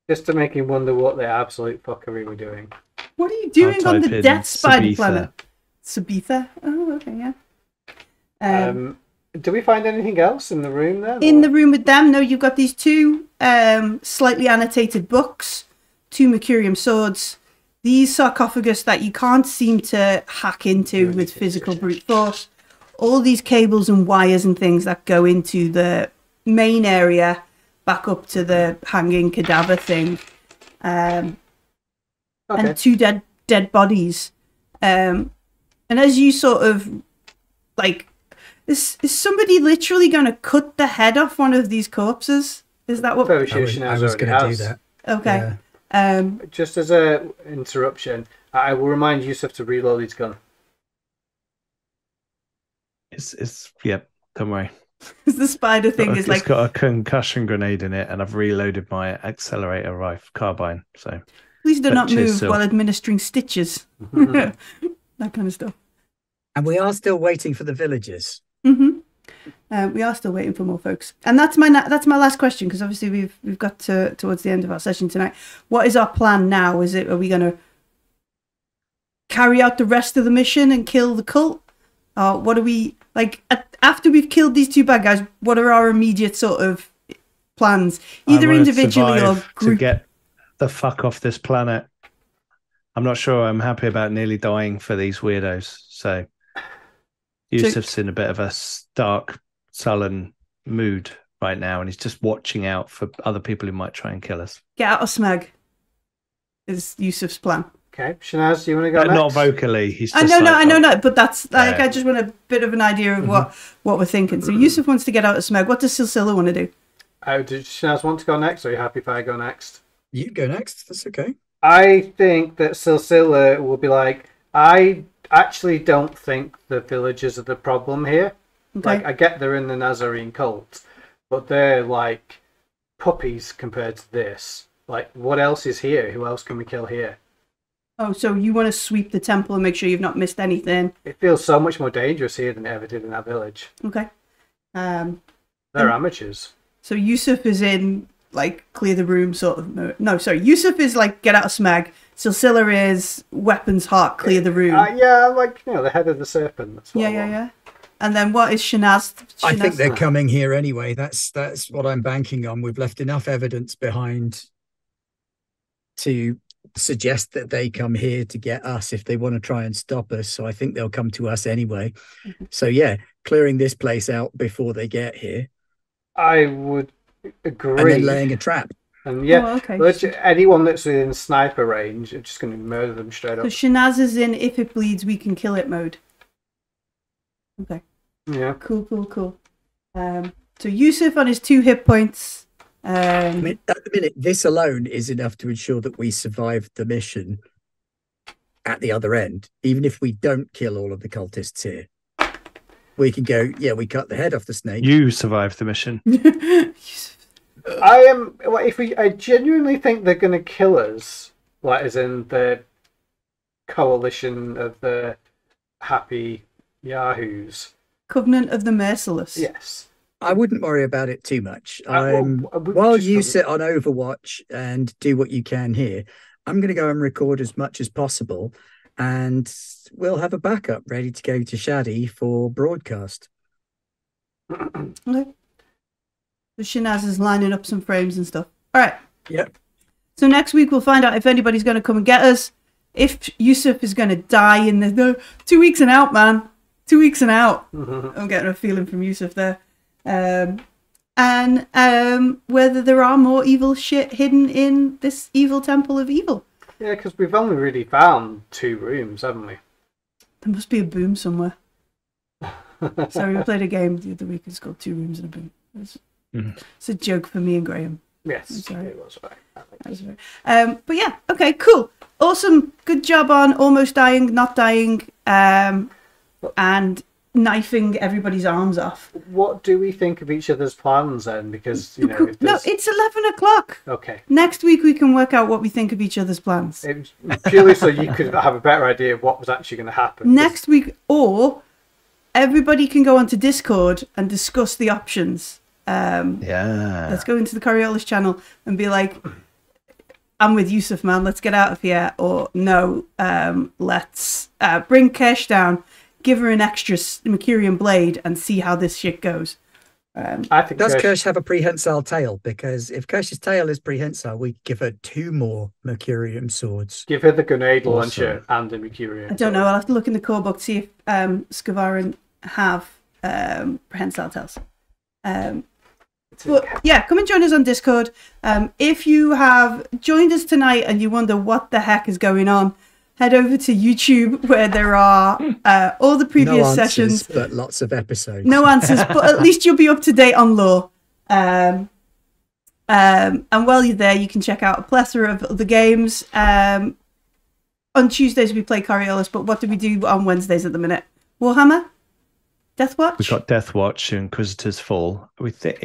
Just to make him wonder what the absolute fuckery we're doing.
What are you doing on the Death Spider planet? Sabitha? Oh, okay, yeah.
Do we find anything else in the room there?
In the room with them? No, you've got these 2 slightly annotated books, 2 Mercurium swords, these sarcophagus that you can't seem to hack into with physical brute force, all these cables and wires and things that go into the main area back up to the hanging cadaver thing, and 2 dead bodies, and as you sort of is somebody literally going to cut the head off one of these corpses? Is that what
I was going to do that?
Okay.
Just as a interruption, I will remind Yusuf to reload his gun.
It's don't worry.
The spider thing is
it's got a concussion grenade in it, and I've reloaded my accelerator rifle carbine. So
please do not move while administering stitches. That kind of stuff.
And we are still waiting for the villagers.
Mm-hmm. We are still waiting for more folks, and that's my last question, because obviously we've got towards the end of our session tonight. What is our plan now? Are we going to carry out the rest of the mission and kill the cult? What are we after we've killed these 2 bad guys? What are our immediate sort of plans, either individually or group?
To get the fuck off this planet. I'm not sure I'm happy about nearly dying for these weirdos. So Yusuf's in a bit of a stark, sullen mood right now, and he's just watching out for other people who might try and kill us.
Get out of Smeg is Yusuf's plan.
Okay, Shanaz, do you want to go next?
Not vocally. He's just
I know, but that's I just want a bit of an idea of what we're thinking. So Yusuf wants to get out of Smeg. What does Silsila want to do?
Did Shanaz want to go next, or are you happy if I go next?
You go next. That's okay.
I think that Silsila will be like, I actually don't think the villagers are the problem here. Okay. I get they're in the Nazarene cult, but they're like puppies compared to this. What else is here? Who else can we kill here?
Oh, so you want to sweep the temple and make sure you've not missed anything?
It feels so much more dangerous here than it ever did in that village.
Okay.
They're amateurs.
So Yusuf is in clear the room sort of mode. No, sorry. Yusuf is get out of Smeg. Silsila is weapons hot, clear the room.
The head of the serpent. That's what I want.
And then what is Shanaz?
I think they're coming here anyway. That's what I'm banking on. We've left enough evidence behind to suggest that they come here to get us if they want to try and stop us. So I think they'll come to us anyway. Mm-hmm. So clearing this place out before they get here.
I would agree.
And then laying a trap.
And anyone that's within sniper range, are just going to murder them straight up.
So Shanaz is in if it bleeds, we can kill it mode. Okay.
Yeah.
Cool. So Yusuf on his 2 hit points.
At the minute, this alone is enough to ensure that we survive the mission at the other end. Even if we don't kill all of the cultists here, we can go, we cut the head off the snake.
You survived the mission.
I genuinely think they're going to kill us, like as in the coalition of the happy Yahoos.
Covenant of the Merciless.
Yes.
I wouldn't worry about it too much. While you sit on Overwatch and do what you can here, I'm going to go and record as much as possible, and we'll have a backup ready to go to Shaddy for broadcast.
Okay. So Shinaz is lining up some frames and stuff. All right.
Yep.
So next week we'll find out if anybody's going to come and get us. If Yusuf is going to die in the 2 weeks and out, man. 2 weeks and out. I'm getting a feeling from Yusuf there. And whether there are more evil shit hidden in this evil temple of evil.
Yeah, because we've only really found 2 rooms, haven't we?
There must be a boom somewhere. Sorry, we played a game the other week. It's called 2 Rooms and a Boom. It's a joke for me and Graham.
Yes,
sorry.
it was right.
But yeah, okay, cool. Awesome. Good job on almost dying, not dying, and knifing everybody's arms off.
What do we think of each other's plans then? Because, you know...
No, it's 11 o'clock.
Okay.
Next week we can work out what we think of each other's plans.
It was purely so you could have a better idea of what was actually going to happen.
Next week, or everybody can go onto Discord and discuss the options. Let's go into the Coriolis channel and be like, I'm with Yusuf, man, let's get out of here. Or no, let's bring Kesh down, give her an extra Mercurian blade and see how this shit goes.
I think
does Kirsch have a prehensile tail? Because if Kirsch's tail is prehensile, we give her 2 more Mercurium swords.
Give her the grenade launcher and the Mercurium.
I don't know. I'll have to look in the core book to see if Skavaran have prehensile tails. But yeah, come and join us on Discord. If you have joined us tonight and you wonder what the heck is going on, head over to YouTube where there are all the previous sessions.
But lots of episodes.
No answers, but at least you'll be up to date on lore. And while you're there, you can check out a plethora of other games. On Tuesdays we play Coriolis, but what do we do on Wednesdays at the minute? Warhammer? Deathwatch?
We've got Deathwatch, Inquisitor's Fall. We think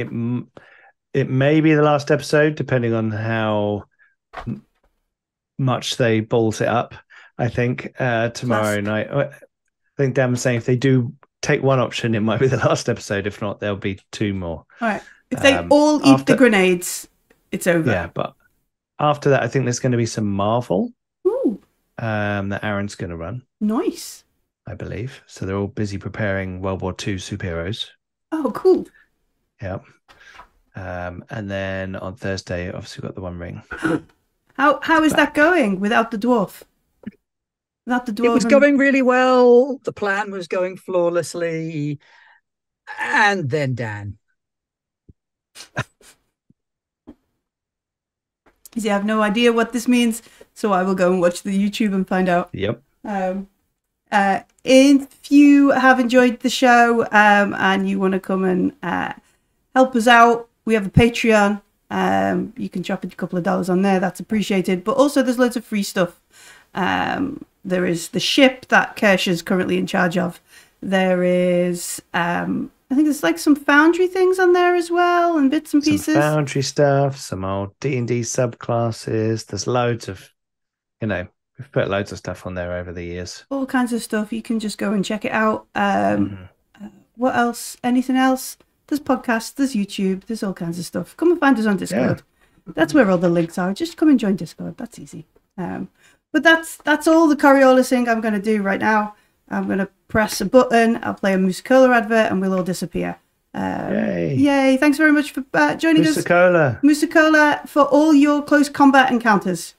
it may be the last episode, depending on how much they balls it up. I think tomorrow night. I think Dan was saying if they do take one option, it might be the last episode. If not, there'll be 2 more.
All right. If they all eat the grenades, it's over.
Yeah, but after that, I think there's going to be some Marvel.
Ooh.
That Aaron's going to run.
Nice.
I believe. So they're all busy preparing World War II superheroes.
Oh, cool.
Yeah. And then on Thursday, obviously, we've got the One Ring.
How is that going without the dwarf? Without the dwarf?
It was going really well. The plan was going flawlessly. And then Dan.
See, I have no idea what this means, so I will go and watch the YouTube and find out.
Yep.
If you have enjoyed the show and you want to come and help us out, we have a Patreon. You can drop a couple of dollars on there. That's appreciated. But also there's loads of free stuff. There is the ship that Kirsch is currently in charge of. There is, I think there's like some Foundry things on there as well and bits and pieces.
Some Foundry stuff, some old D&D subclasses. There's loads of, we've put loads of stuff on there over the years. All
kinds of stuff. You can just go and check it out. What else? Anything else? There's podcasts, there's YouTube, there's all kinds of stuff. Come and find us on Discord. Yeah. That's where all the links are. Just come and join Discord. That's easy. But that's all the Coriolising I'm going to do right now. I'm going to press a button. I'll play a Musaa Kula advert and we'll all disappear. Yay. Thanks very much for joining us.
Musaa Kula.
Musaa Kula for all your close combat encounters.